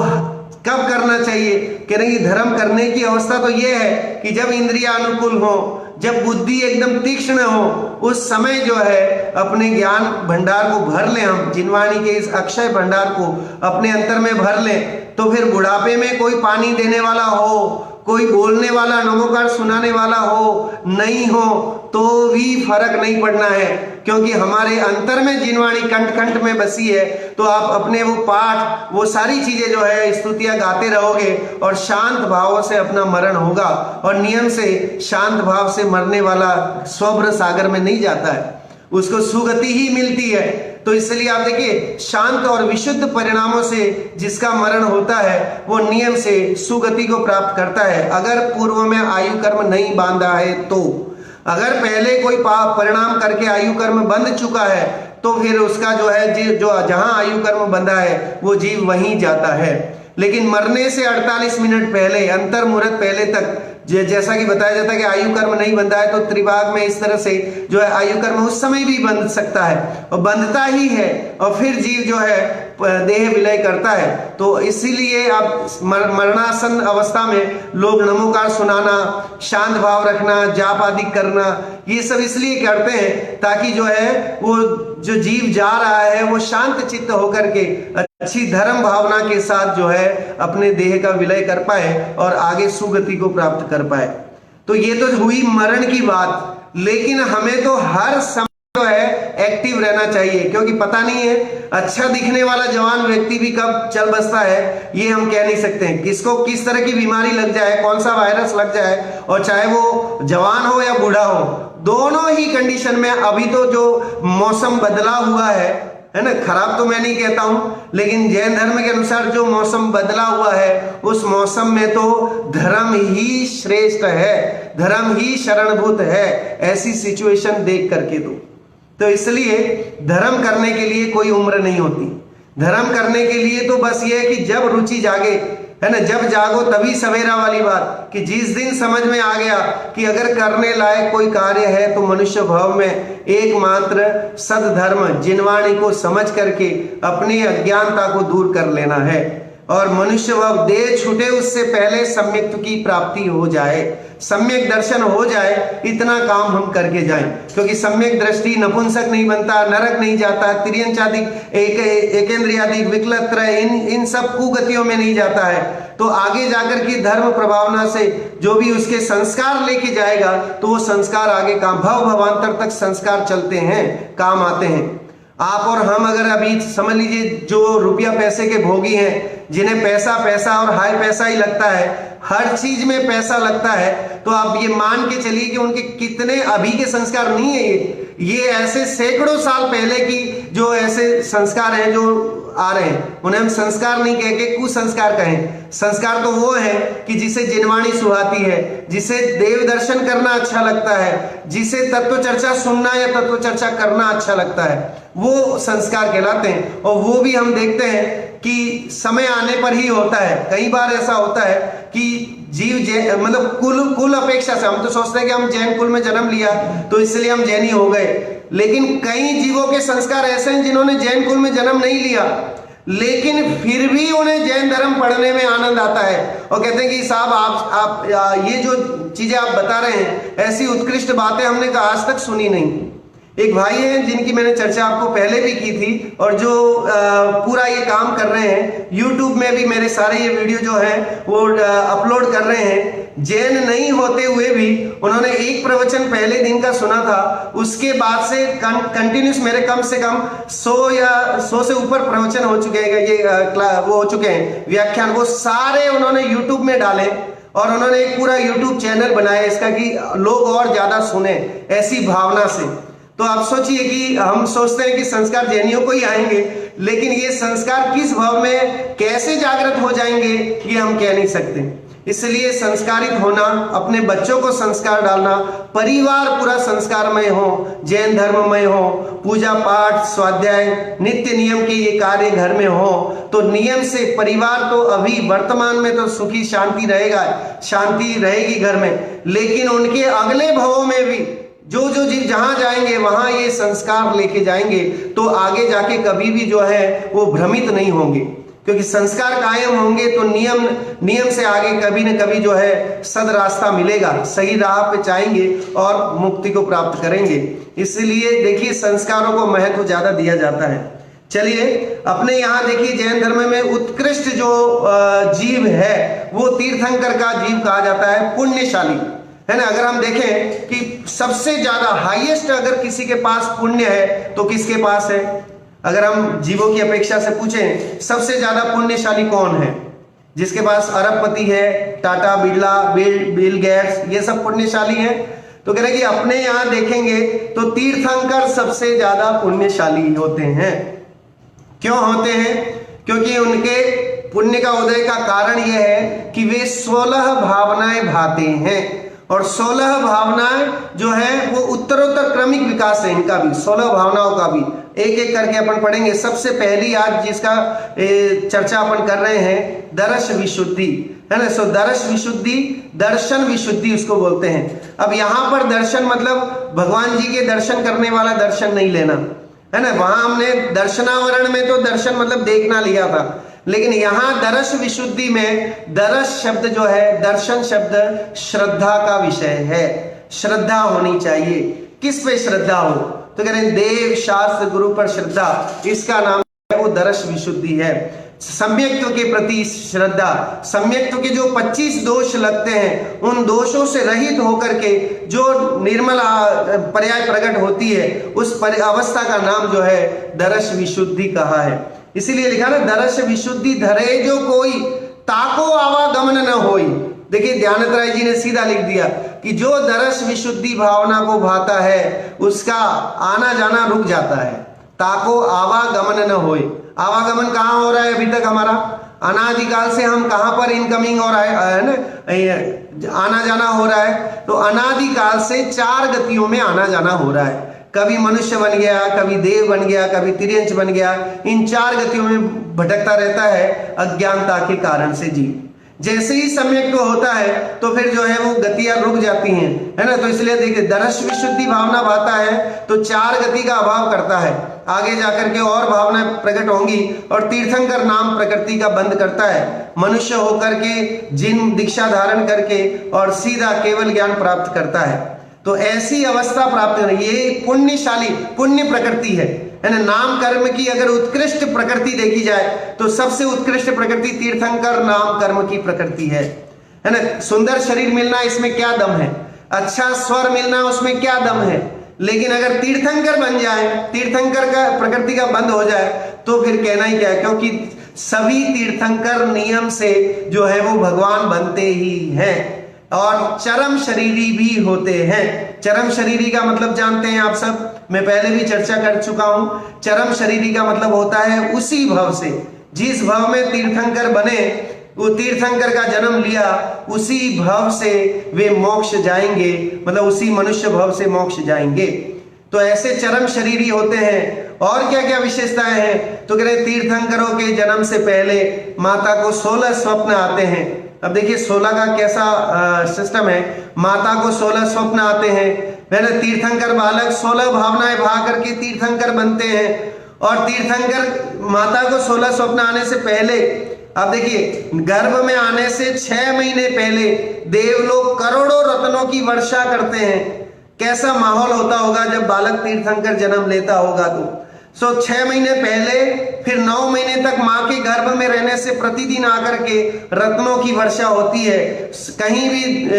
कब करना चाहिए, कह रहे हैं धर्म करने की अवस्था तो ये है कि जब इंद्रिय अनुकूल हो, जब बुद्धि एकदम तीक्ष्ण हो, उस समय जो है अपने ज्ञान भंडार को भर लें, हम जिनवाणी के इस अक्षय भंडार को अपने अंतर में भर लें, तो फिर बुढ़ापे में कोई पानी देने वाला हो, कोई बोलने वाला, नमोकार सुनाने वाला हो, नहीं हो, तो भी फर्क नहीं पड़ना है, क्योंकि हमारे अंतर में जिनवाणी कंठ कंठ में बसी है। तो आप अपने वो पाठ, वो सारी चीजें जो है स्तुतियां गाते रहोगे, और शांत भाव से अपना मरण होगा, और नियम से शांत भाव से मरने वाला स्वब्र सागर में नहीं जाता है, उसको सुगति ही मिलती है। तो इसलिए आप देखिए, शांत और विशुद्ध परिणामों से जिसका मरण होता है वो नियम से सुगति को प्राप्त करता है, अगर पूर्व में आयु कर्म नहीं बांधा है तो। अगर पहले कोई परिणाम करके आयु कर्म बंध चुका है तो फिर उसका जो है जो जहां आयु कर्म बंधा है वो जीव वहीं जाता है। लेकिन मरने से 48 मिनट पहले, अंतर मुहूर्त पहले तक, जैसा कि बताया जाता है कि आयु कर्म नहीं बंधा है तो त्रिभाग में इस तरह से जो है आयु कर्म उस समय भी बंध सकता है, और बंधता ही है, और फिर जीव जो है देह विलय करता है। तो इसीलिए आप मरणासन अवस्था में लोग नमोकार सुनाना, शांत भाव रखना, जाप आदि करना, ये सब इसलिए करते हैं ताकि जो है वो जो जीव जा रहा है वो शांत चित्त होकर के अच्छी धर्म भावना के साथ जो है अपने देह का विलय कर पाए और आगे सुगति को प्राप्त कर पाए। तो ये तो हुई मरण की बात, लेकिन हमें तो हर समय जो है एक्टिव रहना चाहिए, क्योंकि पता नहीं है अच्छा दिखने वाला जवान व्यक्ति भी कब चल बसता है, ये हम कह नहीं सकते हैं। किसको किस तरह की बीमारी लग जाए, कौन सा वायरस लग जाए, और चाहे वो जवान हो या बूढ़ा हो, दोनों ही कंडीशन में अभी तो जो मौसम बदला हुआ है ना, खराब तो मैं नहीं कहता हूं, लेकिन जैन धर्म के अनुसार जो मौसम बदला हुआ है उस मौसम में तो धर्म ही श्रेष्ठ है, धर्म ही शरणभूत है, ऐसी सिचुएशन देख करके तो इसलिए धर्म करने के लिए कोई उम्र नहीं होती। धर्म करने के लिए तो बस ये है कि जब रुचि जागे, है ना, जब जागो तभी सवेरा वाली बात, कि जिस दिन समझ में आ गया कि अगर करने लायक कोई कार्य है तो मनुष्य भाव में एकमात्र सदधर्म जिनवाणी को समझ करके अपनी अज्ञानता को दूर कर लेना है, और मनुष्य भाव देह छूटे उससे पहले सम्यक की प्राप्ति हो जाए, सम्यक दर्शन हो जाए, इतना काम हम करके जाएं। क्योंकि सम्यक दृष्टि नपुंसक नहीं बनता, नरक नहीं जाता, तिर्यंचादिक एकेंद्रियादिक विकलत्रय इन सब कुगतियों में नहीं जाता है। तो आगे जाकर के धर्म प्रभावना से जो भी उसके संस्कार लेके जाएगा तो वो संस्कार आगे काम भव भवांतर तक संस्कार चलते हैं, काम आते हैं। आप और हम अगर अभी समझ लीजिए जो रुपया पैसे के भोगी हैं, जिन्हें पैसा पैसा और हाय पैसा ही लगता है, हर चीज में पैसा लगता है, तो आप ये मान के चलिए कि उनके कितने अभी के संस्कार नहीं है, ये ऐसे सैकड़ों साल पहले की जो ऐसे संस्कार हैं जो आ रहे हैं, उन्हें हम संस्कार नहीं कह के कुसंस्कार कहें। संस्कार तो वो है कि जिसे जिनवाणी सुहाती है, जिसे देव दर्शन करना अच्छा लगता है, जिसे तत्व चर्चा सुनना या तत्व चर्चा करना अच्छा लगता है, वो संस्कार कहलाते हैं। और वो भी हम देखते हैं कि समय आने पर ही होता है। कई बार ऐसा होता है कि जीव मतलब कुल अपेक्षा से हम तो सोचते हैं कि हम जैन कुल में जन्म लिया तो इसलिए हम जैनी हो गए, लेकिन कई जीवों के संस्कार ऐसे हैं जिन्होंने जैन कुल में जन्म नहीं लिया, लेकिन फिर भी उन्हें जैन धर्म पढ़ने में आनंद आता है और कहते हैं कि साहब आप ये जो चीजें आप बता रहे हैं ऐसी उत्कृष्ट बातें हमने आज तक सुनी नहीं। एक भाई हैं जिनकी मैंने चर्चा आपको पहले भी की थी और जो पूरा ये काम कर रहे हैं, YouTube में भी मेरे सारे ये वीडियो जो है वो अपलोड कर रहे हैं। जैन नहीं होते हुए भी उन्होंने एक प्रवचन पहले दिन का सुना था, उसके बाद से कंटिन्यूस मेरे कम से कम 100 से ऊपर प्रवचन हो चुके हैं, ये वो हो चुके हैं व्याख्यान, वो सारे उन्होंने YouTube में डाले और उन्होंने एक पूरा YouTube चैनल बनाया इसका कि लोग और ज्यादा सुने ऐसी भावना से। तो आप सोचिए कि हम सोचते हैं कि संस्कार जैनियों को ही आएंगे, लेकिन ये संस्कार किस भाव में कैसे जागृत हो जाएंगे ये हम कह नहीं सकते। इसलिए संस्कारित होना, अपने बच्चों को संस्कार डालना, परिवार पूरा संस्कारमय हो, जैन धर्ममय हो, पूजा पाठ स्वाध्याय नित्य नियम के ये कार्य घर में हो, तो नियम से परिवार तो अभी वर्तमान में तो सुखी शांति रहेगी घर में, लेकिन उनके अगले भवों में भी जो जीव जहां जाएंगे वहां ये संस्कार लेके जाएंगे, तो आगे जाके कभी भी जो है वो भ्रमित नहीं होंगे, क्योंकि संस्कार कायम होंगे तो नियम से आगे कभी न कभी जो है सद रास्ता मिलेगा, सही राह पे जाएंगे और मुक्ति को प्राप्त करेंगे। इसलिए देखिए संस्कारों को महत्व ज्यादा दिया जाता है। चलिए अपने यहाँ देखिए जैन धर्म में उत्कृष्ट जो जीव है वो तीर्थंकर का जीव कहा जाता है, पुण्यशाली है ना। अगर हम देखें कि सबसे ज्यादा हाईएस्ट अगर किसी के पास पुण्य है तो किसके पास है, अगर हम जीवों की अपेक्षा से पूछें सबसे ज्यादा पुण्यशाली कौन है, जिसके पास अरबपति है, टाटा बिरला बिल गेट्स, ये सब पुण्यशाली हैं। तो कह रहे कि अपने यहाँ देखेंगे तो तीर्थंकर सबसे ज्यादा पुण्यशाली होते हैं। क्यों होते हैं? क्योंकि उनके पुण्य का उदय का कारण यह है कि वे 16 भावनाएं भाते हैं, और 16 भावनाएं जो है वो उत्तरोत्तर क्रमिक विकास है इनका भी, 16 भावनाओं का भी एक एक करके अपन पढ़ेंगे। सबसे पहली आज जिसका चर्चा अपन कर रहे हैं दर्श विशुद्धि है ना। सो दर्श विशुद्धि, दर्शन विशुद्धि उसको बोलते हैं। अब यहाँ पर दर्शन मतलब भगवान जी के दर्शन करने वाला दर्शन नहीं लेना है ना। वहां हमने दर्शनावरण में तो दर्शन मतलब देखना लिया था, लेकिन यहां दर्श विशुद्धि में दर्श शब्द जो है, दर्शन शब्द श्रद्धा का विषय है। श्रद्धा होनी चाहिए। किस पे श्रद्धा हो? तो कह रहे हैं देव शास्त्र गुरु पर श्रद्धा, इसका नाम है वो दर्श विशुद्धि है। सम्यक्त्व के प्रति श्रद्धा, सम्यक्त्व के जो 25 दोष लगते हैं उन दोषों से रहित होकर के जो निर्मल पर्याय प्रकट होती है उस अवस्था का नाम जो है दर्श विशुद्धि कहा है। इसीलिए लिखा ना दर्श विशुद्धि धरे जो कोई, ताको आवागमन न होई। देखिए ध्यानत राय जी ने सीधा लिख दिया कि जो दर्श विशुद्धि भावना को भाता है उसका आना जाना रुक जाता है। ताको आवागमन न होए। आवागमन कहाँ हो रहा है? अभी तक हमारा अनादिकाल से हम कहाँ पर इनकमिंग हो रहा है ना, आना जाना हो रहा है। तो अनादिकाल से 4 गतियों में आना जाना हो रहा है। कभी मनुष्य बन गया, कभी देव बन गया, कभी तिर्यंच बन गया। इन 4 गतियों में भटकता रहता है अज्ञानता के कारण से जीव। जैसे ही सम्यक को होता है तो फिर जो है वो गतियां रुक जाती हैं है ना। तो इसलिए देखिए दर्श विशुद्धि भावना भाता है तो 4 गति का अभाव करता है, आगे जाकर के और भावनाएं प्रकट होंगी। और तीर्थंकर नाम प्रकृति का बंद करता है, मनुष्य होकर के जिन दीक्षा धारण करके और सीधा केवल ज्ञान प्राप्त करता है। तो ऐसी अवस्था प्राप्त करना ये पुण्यशाली, पुण्य प्रकृति है ना। नाम कर्म की अगर उत्कृष्ट प्रकृति देखी जाए तो सबसे उत्कृष्ट प्रकृति तीर्थंकर नाम कर्म की प्रकृति है ना। सुंदर शरीर मिलना इसमें क्या दम है, अच्छा स्वर मिलना उसमें क्या दम है, लेकिन अगर तीर्थंकर बन जाए, तीर्थंकर का प्रकृति का बंद हो जाए तो फिर कहना ही क्या है, क्योंकि सभी तीर्थंकर नियम से जो है वो भगवान बनते ही हैं और चरम शरीरी भी होते हैं। चरम शरीरी का मतलब जानते हैं आप सब, मैं पहले भी चर्चा कर चुका हूं। चरम शरीरी का मतलब होता है उसी भव से, जिस भव में तीर्थंकर बने, वो तीर्थंकर का जन्म लिया, उसी भव से वे मोक्ष जाएंगे, मतलब उसी मनुष्य भव से मोक्ष जाएंगे। तो ऐसे चरम शरीरी होते हैं। और क्या क्या विशेषताएं हैं? तो कह रहे तीर्थंकरों के जन्म से पहले माता को 16 स्वप्न आते हैं अब देखिए 16 का कैसा सिस्टम है। माता को 16 स्वप्न आते हैं, है ना। तीर्थंकर बालक 16 भावनाएं भा करके तीर्थंकर बनते हैं। और तीर्थंकर माता को 16 स्वप्न आने से पहले, अब देखिए गर्भ में आने से 6 महीने पहले देवलोग करोड़ों रत्नों की वर्षा करते हैं। कैसा माहौल होता होगा जब बालक तीर्थंकर जन्म लेता होगा। तो 6 महीने पहले, फिर 9 महीने तक माँ के गर्भ में रहने से प्रतिदिन आकर के रत्नों की वर्षा होती है। कहीं भी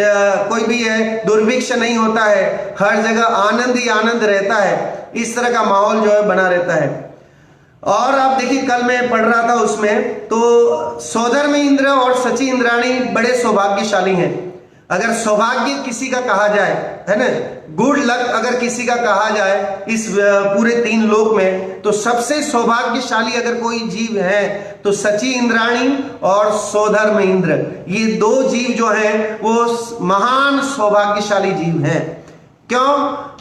कोई भी है दुर्भिक्ष नहीं होता है, हर जगह आनंद ही आनंद रहता है। इस तरह का माहौल जो है बना रहता है। और आप देखिए कल मैं पढ़ रहा था उसमें, तो सोदर में इंद्र और सची इंद्राणी बड़े सौभाग्यशाली हैं। अगर सौभाग्य किसी का कहा जाए, है ना, गुड लक अगर किसी का कहा जाए इस पूरे 3 लोक में, तो सबसे सौभाग्यशाली अगर कोई जीव है तो सची इंद्राणी और सोधर में इंद्र, ये 2 जीव जो हैं वो महान सौभाग्यशाली जीव हैं। क्यों?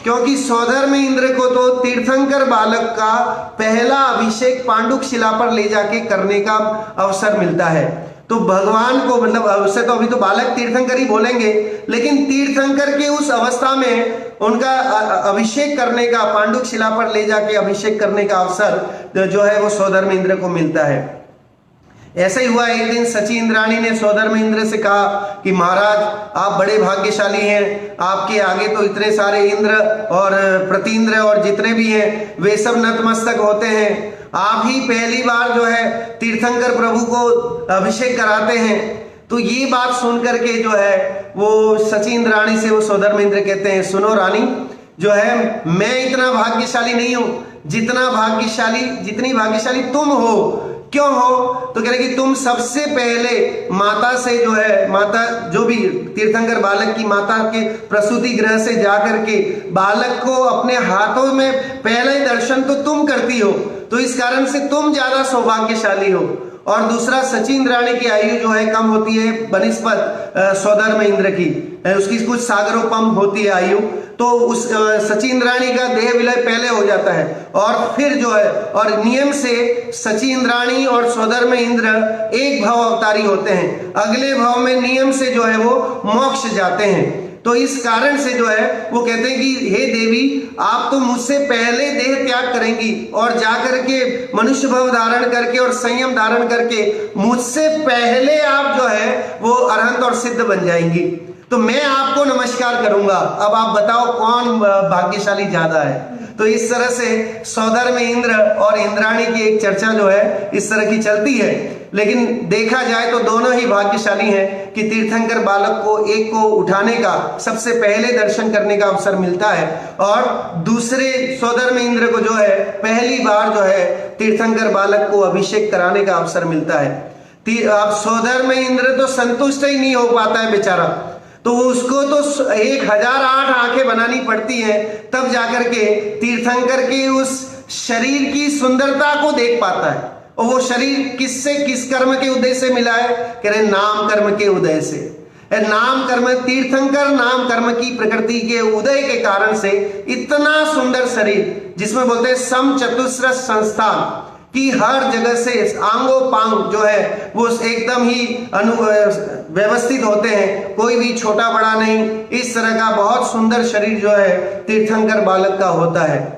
क्योंकि सोधर में इंद्र को तो तीर्थंकर बालक का पहला अभिषेक पांडुक शिला पर ले जाके करने का अवसर मिलता है। तो भगवान को, मतलब अवसर तो अभी तो बालक तीर्थंकर ही बोलेंगे, लेकिन तीर्थंकर के उस अवस्था में उनका अभिषेक करने का, पांडुक शिला पर ले जाके अभिषेक करने का अवसर जो है वो सोधर में इंद्र को मिलता है। ऐसा ही हुआ, एक दिन सची इंद्राणी ने सोधर में इंद्र से कहा कि महाराज आप बड़े भाग्यशाली हैं, आपके आगे तो इतने सारे इंद्र और प्रतींद्र और जितने भी हैं वे सब नतमस्तक होते हैं, आप ही पहली बार जो है तीर्थंकर प्रभु को अभिषेक कराते हैं। तो ये बात सुन करके जो है वो सची इंद्राणी से वो सोधर में इंद्र कहते हैं, सुनो रानी, जो है मैं इतना भाग्यशाली नहीं हूं जितनी भाग्यशाली तुम हो। क्यों हो? तो कह रहे कि तुम सबसे पहले माता से जो है, माता जो भी तीर्थंकर बालक की माता के प्रसूति गृह से जाकर के बालक को अपने हाथों में पहला ही दर्शन तो तुम करती हो, तो इस कारण से तुम ज्यादा सौभाग्यशाली हो। और दूसरा, सची इंद्राणी की आयु जो है कम होती है बनिस्पत सोधर में इंद्र की, उसकी कुछ सागरोपम होती है आयु। तो उस सची इंद्राणी का देह विलय पहले हो जाता है और फिर जो है, और नियम से सची इंद्राणी और सोधर में इंद्र एक भव अवतारी होते हैं, अगले भव में नियम से जो है वो मोक्ष जाते हैं। तो इस कारण से जो है वो कहते हैं कि हे देवी, आप तो मुझसे पहले देह त्याग करेंगी और जाकर के मनुष्य भव धारण करके और संयम धारण करके मुझसे पहले आप जो है वो अरहंत और सिद्ध बन जाएंगी। तो मैं आपको नमस्कार करूंगा, अब आप बताओ कौन भाग्यशाली ज्यादा है। तो इस तरह से सोधर में इंद्र और इंद्राणी की एक चर्चा जो है इस तरह की चलती है। लेकिन देखा जाए तो दोनों ही भाग्यशाली हैं कि तीर्थंकर बालक को, एक को उठाने का, सबसे पहले दर्शन करने का अवसर मिलता है, और दूसरे सोधर में इंद्र को जो है पहली बार जो है तीर्थंकर बालक को अभिषेक कराने का अवसर मिलता है। अब सोधर में इंद्र तो संतुष्ट ही नहीं हो पाता है बेचारा, तो उसको तो 1008 आंखें बनानी पड़ती हैं, तब जाकर के तीर्थंकर के उस शरीर की सुंदरता को देख पाता है। और वो शरीर किससे, किस कर्म के उदय से मिला है? कह रहे नाम कर्म के उदय से। नाम कर्म, तीर्थंकर नाम कर्म की प्रकृति के उदय के कारण से इतना सुंदर शरीर, जिसमें बोलते हैं सम चतुस्र संस्थान की, हर जगह से आंगो पांग जो है वो एकदम ही व्यवस्थित होते हैं, कोई भी छोटा बड़ा नहीं। इस तरह का बहुत सुंदर शरीर जो है तीर्थंकर बालक का होता है।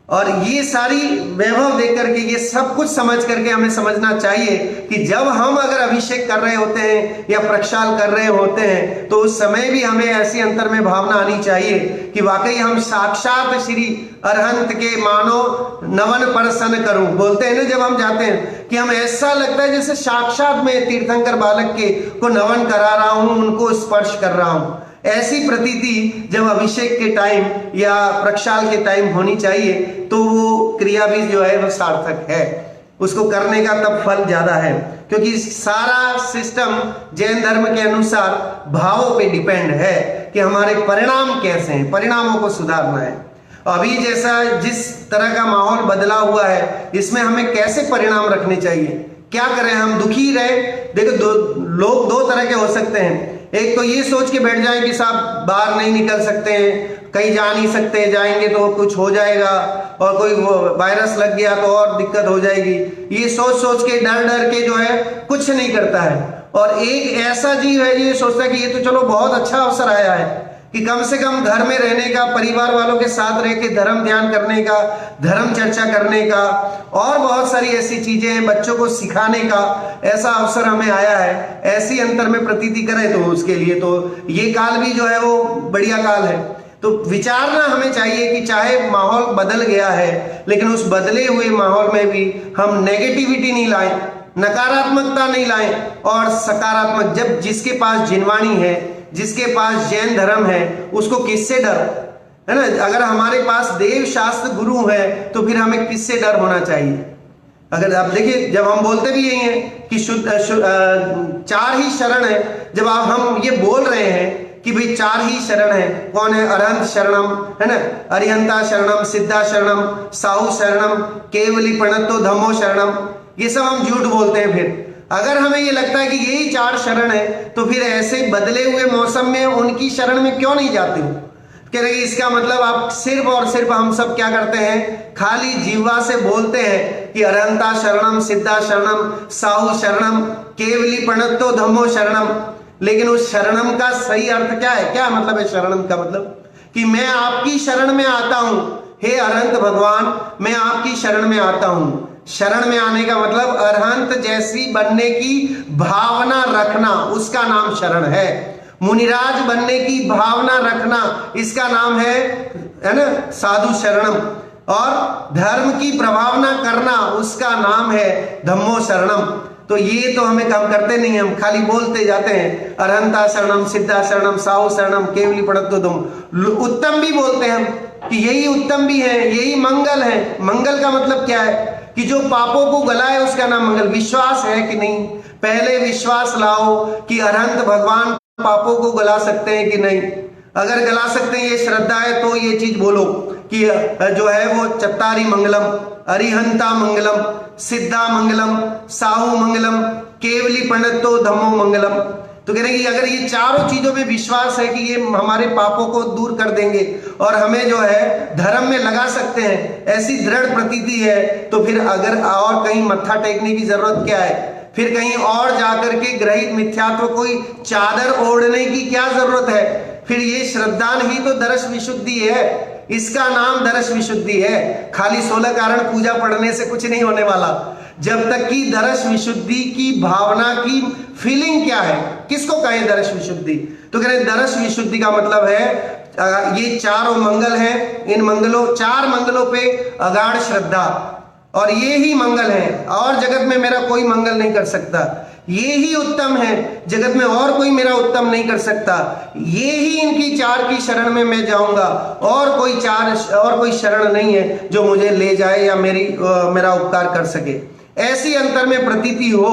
और ये सारी वैभव देख करके, ये सब कुछ समझ करके हमें समझना चाहिए कि जब हम अगर अभिषेक कर रहे होते हैं या प्रक्षाल कर रहे होते हैं, तो उस समय भी हमें ऐसी अंतर में भावना आनी चाहिए कि वाकई हम साक्षात श्री अरहंत के मानो नवन परसन करूं। बोलते हैं ना जब हम जाते हैं कि हम, ऐसा लगता है जैसे साक्षात मैं तीर्थंकर बालक के को नवन करा रहा हूं, उनको स्पर्श कर रहा हूं। ऐसी प्रतीति जब अभिषेक के टाइम या प्रक्षाल के टाइम होनी चाहिए, तो वो क्रिया भी जो है वो सार्थक है, उसको करने का तब फल ज्यादा है। क्योंकि सारा सिस्टम जैन धर्म के अनुसार भावों पे डिपेंड है कि हमारे परिणाम कैसे हैं, परिणामों को सुधारना है। अभी जैसा जिस तरह का माहौल बदला हुआ है, इसमें हमें कैसे परिणाम रखने चाहिए, क्या करें? हम दुखी रहे? देखो लोग 2 तरह के हो सकते हैं। एक तो ये सोच के बैठ जाए कि साहब बाहर नहीं निकल सकते हैं, कहीं जा नहीं सकते, जाएंगे तो कुछ हो जाएगा, और कोई वायरस लग गया तो और दिक्कत हो जाएगी। ये सोच सोच के, डर डर के जो है कुछ नहीं करता है। और एक ऐसा जीव है ये सोचता है कि ये तो चलो बहुत अच्छा अवसर आया है कि कम से कम घर में रहने का, परिवार वालों के साथ रह के धर्म ध्यान करने का, धर्म चर्चा करने का, और बहुत सारी ऐसी चीजें हैं, बच्चों को सिखाने का ऐसा अवसर हमें आया है। ऐसी अंतर में प्रतीति करें तो उसके लिए तो ये काल भी जो है वो बढ़िया काल है। तो विचारना हमें चाहिए कि चाहे माहौल बदल गया है, लेकिन उस बदले हुए माहौल में भी हम नेगेटिविटी नहीं लाएं, नकारात्मकता नहीं लाएं, और सकारात्मक, जब जिसके पास जिनवाणी है, जिसके पास जैन धर्म है, उसको किससे डर है ना। अगर हमारे पास देव शास्त्र गुरु है तो फिर हमें किससे डर होना चाहिए। अगर आप देखिए, जब हम बोलते भी यही हैं कि चार ही शरण है, जब हम ये बोल रहे हैं कि भाई चार ही शरण है, कौन है? अरहंत शरणम है ना, अरिहंता शरणम, सिद्धा शरणम, साहू शरणम, केवली प्रणतो धम्मो शरणम। ये सब हम झूठ बोलते हैं। फिर अगर हमें ये लगता है कि यही चार शरण है तो फिर ऐसे बदले हुए मौसम में उनकी शरण में क्यों नहीं जाते हो? कह रहे इसका मतलब आप सिर्फ और सिर्फ हम सब क्या करते हैं, खाली जीवा से बोलते हैं कि अरहंता शरणम, सिद्धा शरणम, साहू शरणम, केवली प्रणतो धम्मो शरणम। लेकिन उस शरणम का सही अर्थ क्या है? क्या मतलब है शरणम का? मतलब कि मैं आपकी शरण में आता हूं, हे अरहंत भगवान, मैं आपकी शरण में आता हूं। शरण में आने का मतलब अरहंत जैसी बनने की भावना रखना, उसका नाम शरण है। मुनिराज बनने की भावना रखना, इसका नाम है ना, साधु शरणम। और धर्म की प्रभावना करना, उसका नाम है धम्मो शरणम। तो ये तो हमें काम करते नहीं है, हम खाली बोलते जाते हैं अरहंता शरणम, सिद्धा शरणम, साहू शरणम, केवली प्रणतो धम्मो। उत्तम भी बोलते हैं हम कि यही उत्तम भी है, यही मंगल है। मंगल का मतलब क्या है? कि जो पापों को गलाए उसका नाम मंगल। विश्वास है कि नहीं? पहले विश्वास लाओ कि अरहंत भगवान पापों को गला सकते हैं कि नहीं। अगर गला सकते हैं, ये श्रद्धा है, तो ये चीज बोलो कि जो है वो चत्तारी मंगलम, अरिहंता मंगलम, सिद्धा मंगलम, साहू मंगलम, केवली प्रणतो धम्मो मंगलम। तो कह रहे हैं कि अगर ये चारों चीजों में विश्वास है कि ये हमारे पापों को दूर कर देंगे और हमें जो है धर्म में लगा सकते हैं, ऐसी दृढ़ प्रतीति है, तो फिर अगर और कहीं मत्था टेकने की जरूरत क्या है? फिर कहीं और जाकर के ग्रहित मिथ्यात्व कोई चादर ओढ़ने की क्या जरूरत है? फिर ये श्रद्धान ही तो दर्श विशुद्धि है, इसका नाम दर्श विशुद्धि है। खाली 16 कारण पूजा पढ़ने से कुछ नहीं होने वाला। जब तक कि दर्श विशुद्धि की भावना की फीलिंग क्या है, किसको कहें दर्श विशुद्धि? तो कह रहे दर्श विशुद्धि का मतलब है ये चारों मंगल हैं, इन मंगलों, चार मंगलों पे अगाढ़ श्रद्धा, और ये ही मंगल है, और जगत में मेरा कोई मंगल नहीं कर सकता। ये ही उत्तम है, जगत में और कोई मेरा उत्तम नहीं कर सकता। ये ही इनकी चार की शरण में मैं जाऊंगा, और कोई शरण नहीं है जो मुझे ले जाए या मेरा उपकार कर सके। ऐसी अंतर में प्रतीति हो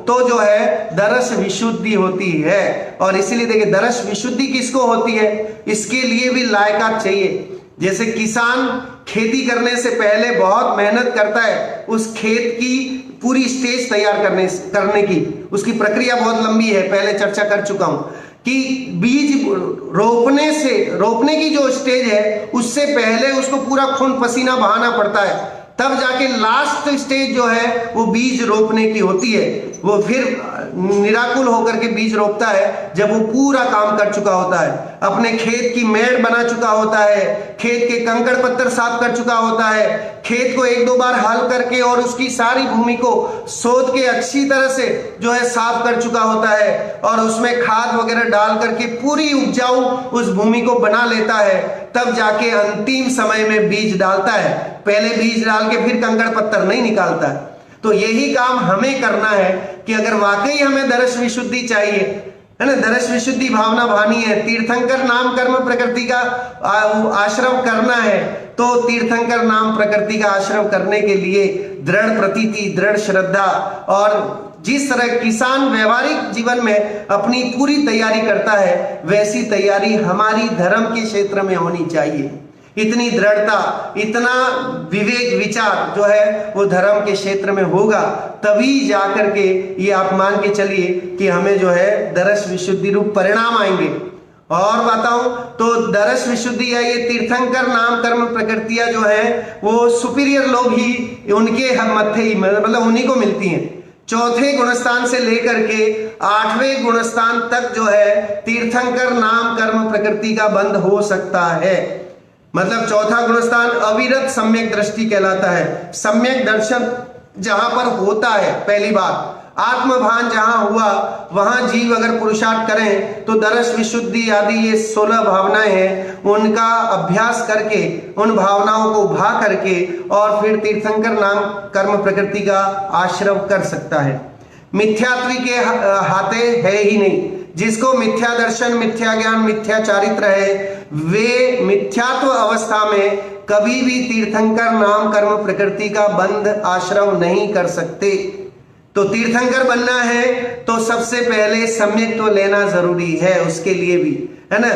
तो जो है दर्श विशुद्धि होती है। और इसीलिए देखिए, दर्श विशुद्धि किसको होती है? इसके लिए भी लायकात चाहिए। जैसे किसान खेती करने से पहले बहुत मेहनत करता है, उस खेत की पूरी स्टेज तैयार करने की उसकी प्रक्रिया बहुत लंबी है, पहले चर्चा कर चुका हूं कि बीज रोपने की जो स्टेज है, उससे पहले उसको पूरा खून पसीना बहाना पड़ता है, तब जाके लास्ट स्टेज जो है वो बीज रोपने की होती है। वो फिर निराकुल होकर के बीज रोपता है जब वो पूरा काम कर चुका होता है, अपने खेत की मेड़ बना चुका होता है, खेत के कंकड़ पत्थर साफ कर चुका होता है, खेत को 1-2 बार हल करके और उसकी सारी भूमि को सोध के अच्छी तरह से जो है साफ कर चुका होता है, और उसमें खाद वगैरह डाल करके पूरी उपजाऊ उस भूमि को बना लेता है। तब जाके अंतिम समय में बीज डालता है, पहले बीज डाल के फिर कंकड़ पत्थर नहीं निकालता है। तो यही काम हमें करना है कि अगर वाकई हमें दर्श विशुद्धि चाहिए, है ना, दर्श विशुद्धि भावना भानी है, तीर्थंकर नाम कर्म प्रकृति का आश्रम करना है, तो तीर्थंकर नाम प्रकृति का आश्रम करने के लिए दृढ़ प्रतीति, दृढ़ श्रद्धा, और जिस तरह किसान व्यवहारिक जीवन में अपनी पूरी तैयारी करता है, वैसी तैयारी हमारी धर्म के क्षेत्र में होनी चाहिए। इतनी दृढ़ता, इतना विवेक विचार जो है वो धर्म के क्षेत्र में होगा, तभी जाकर के ये आप मान के चलिए कि हमें जो है दर्श विशुद्धि रूप परिणाम आएंगे। और बताऊं तो दर्श विशुद्धि या ये तीर्थंकर नाम कर्म प्रकृतियां जो है वो सुपीरियर लोग ही, उनके हम मत्थे ही, मतलब उन्हीं को मिलती हैं। चौथे गुणस्थान से लेकर के 8वें गुणस्थान तक जो है तीर्थंकर नाम कर्म प्रकृति का बंध हो सकता है। मतलब चौथा गुणस्थान अविरत सम्यक दृष्टि कहलाता है। सम्यक दर्शन जहां पर होता है, पहली बात आत्मभान जहां हुआ वहां जीव अगर पुरुषार्थ करें तो दर्श विशुद्धि आदि ये 16 भावनाएं हैं, उनका अभ्यास करके उन भावनाओं को उभा करके और फिर तीर्थंकर नाम कर्म प्रकृति का आश्रव कर सकता है। मिथ्यात्वी के हाथे है ही नहीं। जिसको मिथ्या दर्शन, मिथ्या ज्ञान, मिथ्या चारित्र है, वे मिथ्यात्व अवस्था में कभी भी तीर्थंकर नाम कर्म प्रकृति का बंध आश्रव नहीं कर सकते। तो तीर्थंकर बनना है तो सबसे पहले सम्यक्त्व लेना जरूरी है, उसके लिए भी है ना।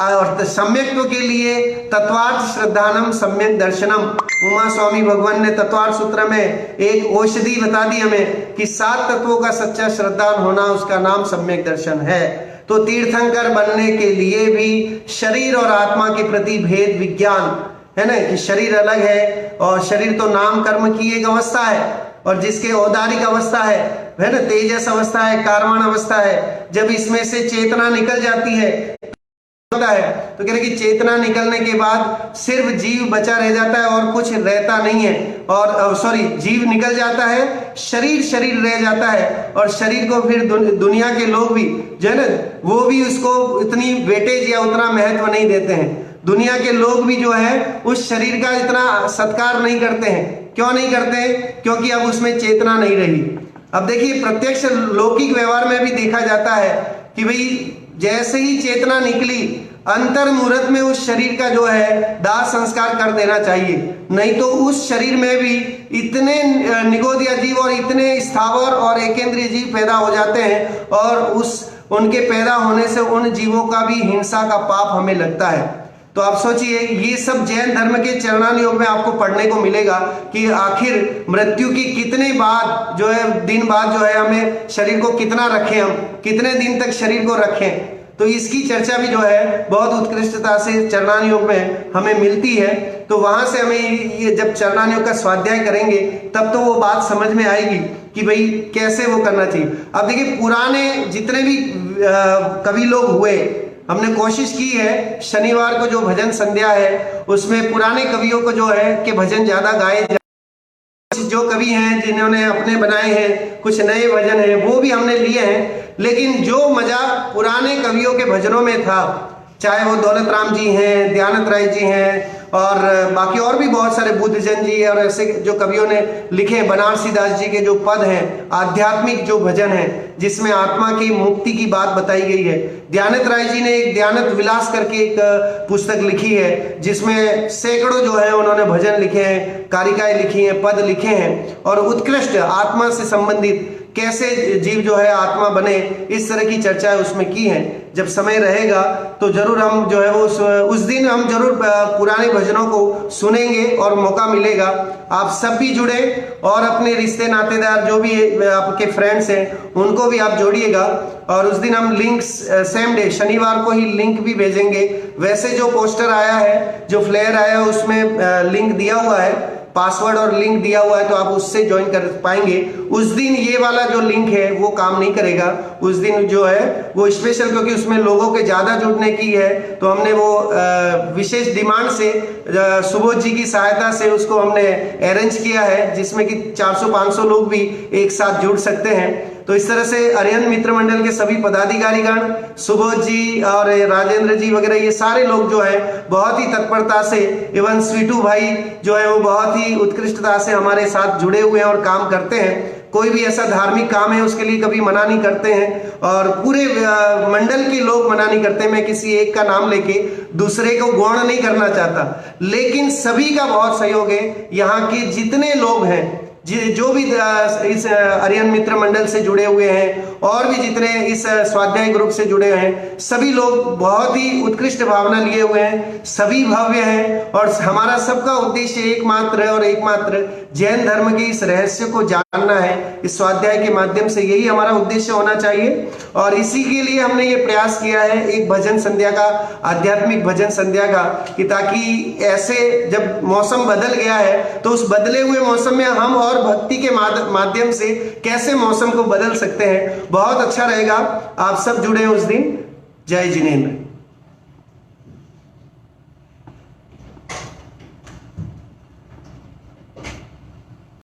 और सम्यक्त्व के लिए तत्वार्थ श्रद्धानम सम्यक दर्शनम, उमा स्वामी भगवान ने तत्वार्थ सूत्र में एक औषधि बता दी हमें कि 7 तत्वों का सच्चा श्रद्धान होना, उसका नाम सम्यक दर्शन है। तो तीर्थंकर बनने के लिए भी शरीर और आत्मा के प्रति भेद विज्ञान है ना, कि शरीर अलग है और शरीर तो नाम कर्म की एक अवस्था है, और जिसके औदारिक अवस्था है ना, तेजस अवस्था है, कारवाण अवस्था है। जब इसमें से चेतना निकल जाती है होता है तो कह रहे कि चेतना निकलने के बाद सिर्फ जीव बचा रह जाता है और कुछ रहता नहीं है। और जीव निकल जाता है, शरीर रह जाता है, और शरीर को फिर दुनिया के लोग भी जो है ना, वो भी उसको इतनी वेटेज या उतना महत्व नहीं देते हैं। दुनिया के लोग भी जो है उस शरीर का इतना सत्कार नहीं करते हैं। क्यों नहीं करते? क्योंकि अब उसमें चेतना नहीं रही। अब देखिए प्रत्यक्ष लौकिक व्यवहार में भी देखा जाता है कि भाई जैसे ही चेतना निकली, अंतर मुहूर्त में उस शरीर का जो है दाह संस्कार कर देना चाहिए, नहीं तो उस शरीर में भी इतने निगोदिया जीव और इतने स्थावर और एकेंद्रीय जीव पैदा हो जाते हैं, और उनके पैदा होने से उन जीवों का भी हिंसा का पाप हमें लगता है। तो आप सोचिए, ये सब जैन धर्म के चरणानुयोग में आपको पढ़ने को मिलेगा कि आखिर मृत्यु की कितने बाद जो है दिन बाद जो है हमें शरीर को कितना रखें, हम कितने दिन तक शरीर को रखें। तो इसकी चर्चा भी जो है बहुत उत्कृष्टता से चरणानुयोग में हमें मिलती है। तो वहां से हमें ये जब चरणानुयोग का स्वाध्याय करेंगे तब तो वो बात समझ में आएगी कि भाई कैसे वो करना चाहिए। अब देखिए पुराने जितने भी कवि लोग हुए, हमने कोशिश की है शनिवार को जो भजन संध्या है उसमें पुराने कवियों को जो है कि भजन ज्यादा गाए जाए। जो कवि हैं जिन्होंने अपने बनाए हैं, कुछ नए भजन हैं वो भी हमने लिए हैं, लेकिन जो मजा पुराने कवियों के भजनों में था, चाहे वो दौलत राम जी हैं, दयानंद राय जी हैं, और बाकी और भी बहुत सारे बुद्धजन जी और ऐसे जो कवियों ने लिखे हैं, बनारसी दास जी के जो पद हैं, आध्यात्मिक जो भजन हैं जिसमें आत्मा की मुक्ति की बात बताई गई है। दयानंद राय जी ने एक दयानंद विलास करके एक पुस्तक लिखी है जिसमें सैकड़ों जो है उन्होंने भजन लिखे हैं, कारिकाएं लिखी हैं, पद लिखे हैं, और उत्कृष्ट आत्मा से संबंधित कैसे जीव जो है आत्मा बने, इस तरह की चर्चा उसमें की है। जब समय रहेगा तो जरूर हम जो है वो उस दिन हम जरूर पुराने भजनों को सुनेंगे और मौका मिलेगा। आप सब भी जुड़े और अपने रिश्ते नातेदार जो भी आपके फ्रेंड्स हैं उनको भी आप जोड़िएगा, और उस दिन हम लिंक सेम डे शनिवार को ही लिंक भी भेजेंगे। वैसे जो पोस्टर आया है, जो फ्लेयर आया है, उसमें लिंक दिया हुआ है, पासवर्ड और लिंक दिया हुआ है, तो आप उससे ज्वाइन कर पाएंगे। उस दिन ये वाला जो लिंक है वो काम नहीं करेगा। उस दिन जो है वो स्पेशल, क्योंकि उसमें लोगों के ज्यादा जुड़ने की है, तो हमने वो विशेष डिमांड से सुबोध जी की सहायता से उसको हमने अरेंज किया है, जिसमें कि 400-500 लोग भी एक साथ जुड़ सकते हैं। तो इस तरह से अरिहंत मित्र मंडल के सभी पदाधिकारीगण, सुबोध जी और राजेंद्र जी वगैरह, ये सारे लोग जो है बहुत ही तत्परता से, एवं स्वीटू भाई जो है वो बहुत ही उत्कृष्टता से हमारे साथ जुड़े हुए हैं और काम करते हैं। कोई भी ऐसा धार्मिक काम है उसके लिए कभी मना नहीं करते हैं, और पूरे मंडल के लोग मना नहीं करते। मैं किसी एक का नाम लेके दूसरे को गौण नहीं करना चाहता, लेकिन सभी का बहुत सहयोग है। यहाँ के जितने लोग हैं, जो भी इस अरिहंत मित्र मंडल से जुड़े हुए हैं और भी जितने इस स्वाध्याय ग्रुप से जुड़े हैं, सभी लोग बहुत ही उत्कृष्ट भावना लिए हुए हैं, सभी भव्य हैं, और हमारा सबका उद्देश्य एकमात्र है, और एकमात्र जैन धर्म के इस रहस्य को जानना है। इस स्वाध्याय के माध्यम से यही हमारा उद्देश्य होना चाहिए, और इसी के लिए हमने ये प्रयास किया है एक भजन संध्या का, आध्यात्मिक भजन संध्या का, कि ताकि ऐसे जब मौसम बदल गया है तो उस बदले हुए मौसम में हम और और भक्ति के माध्यम से कैसे मौसम को बदल सकते हैं। बहुत अच्छा रहेगा, आप सब जुड़े उस दिन। जय जिनेंद्र।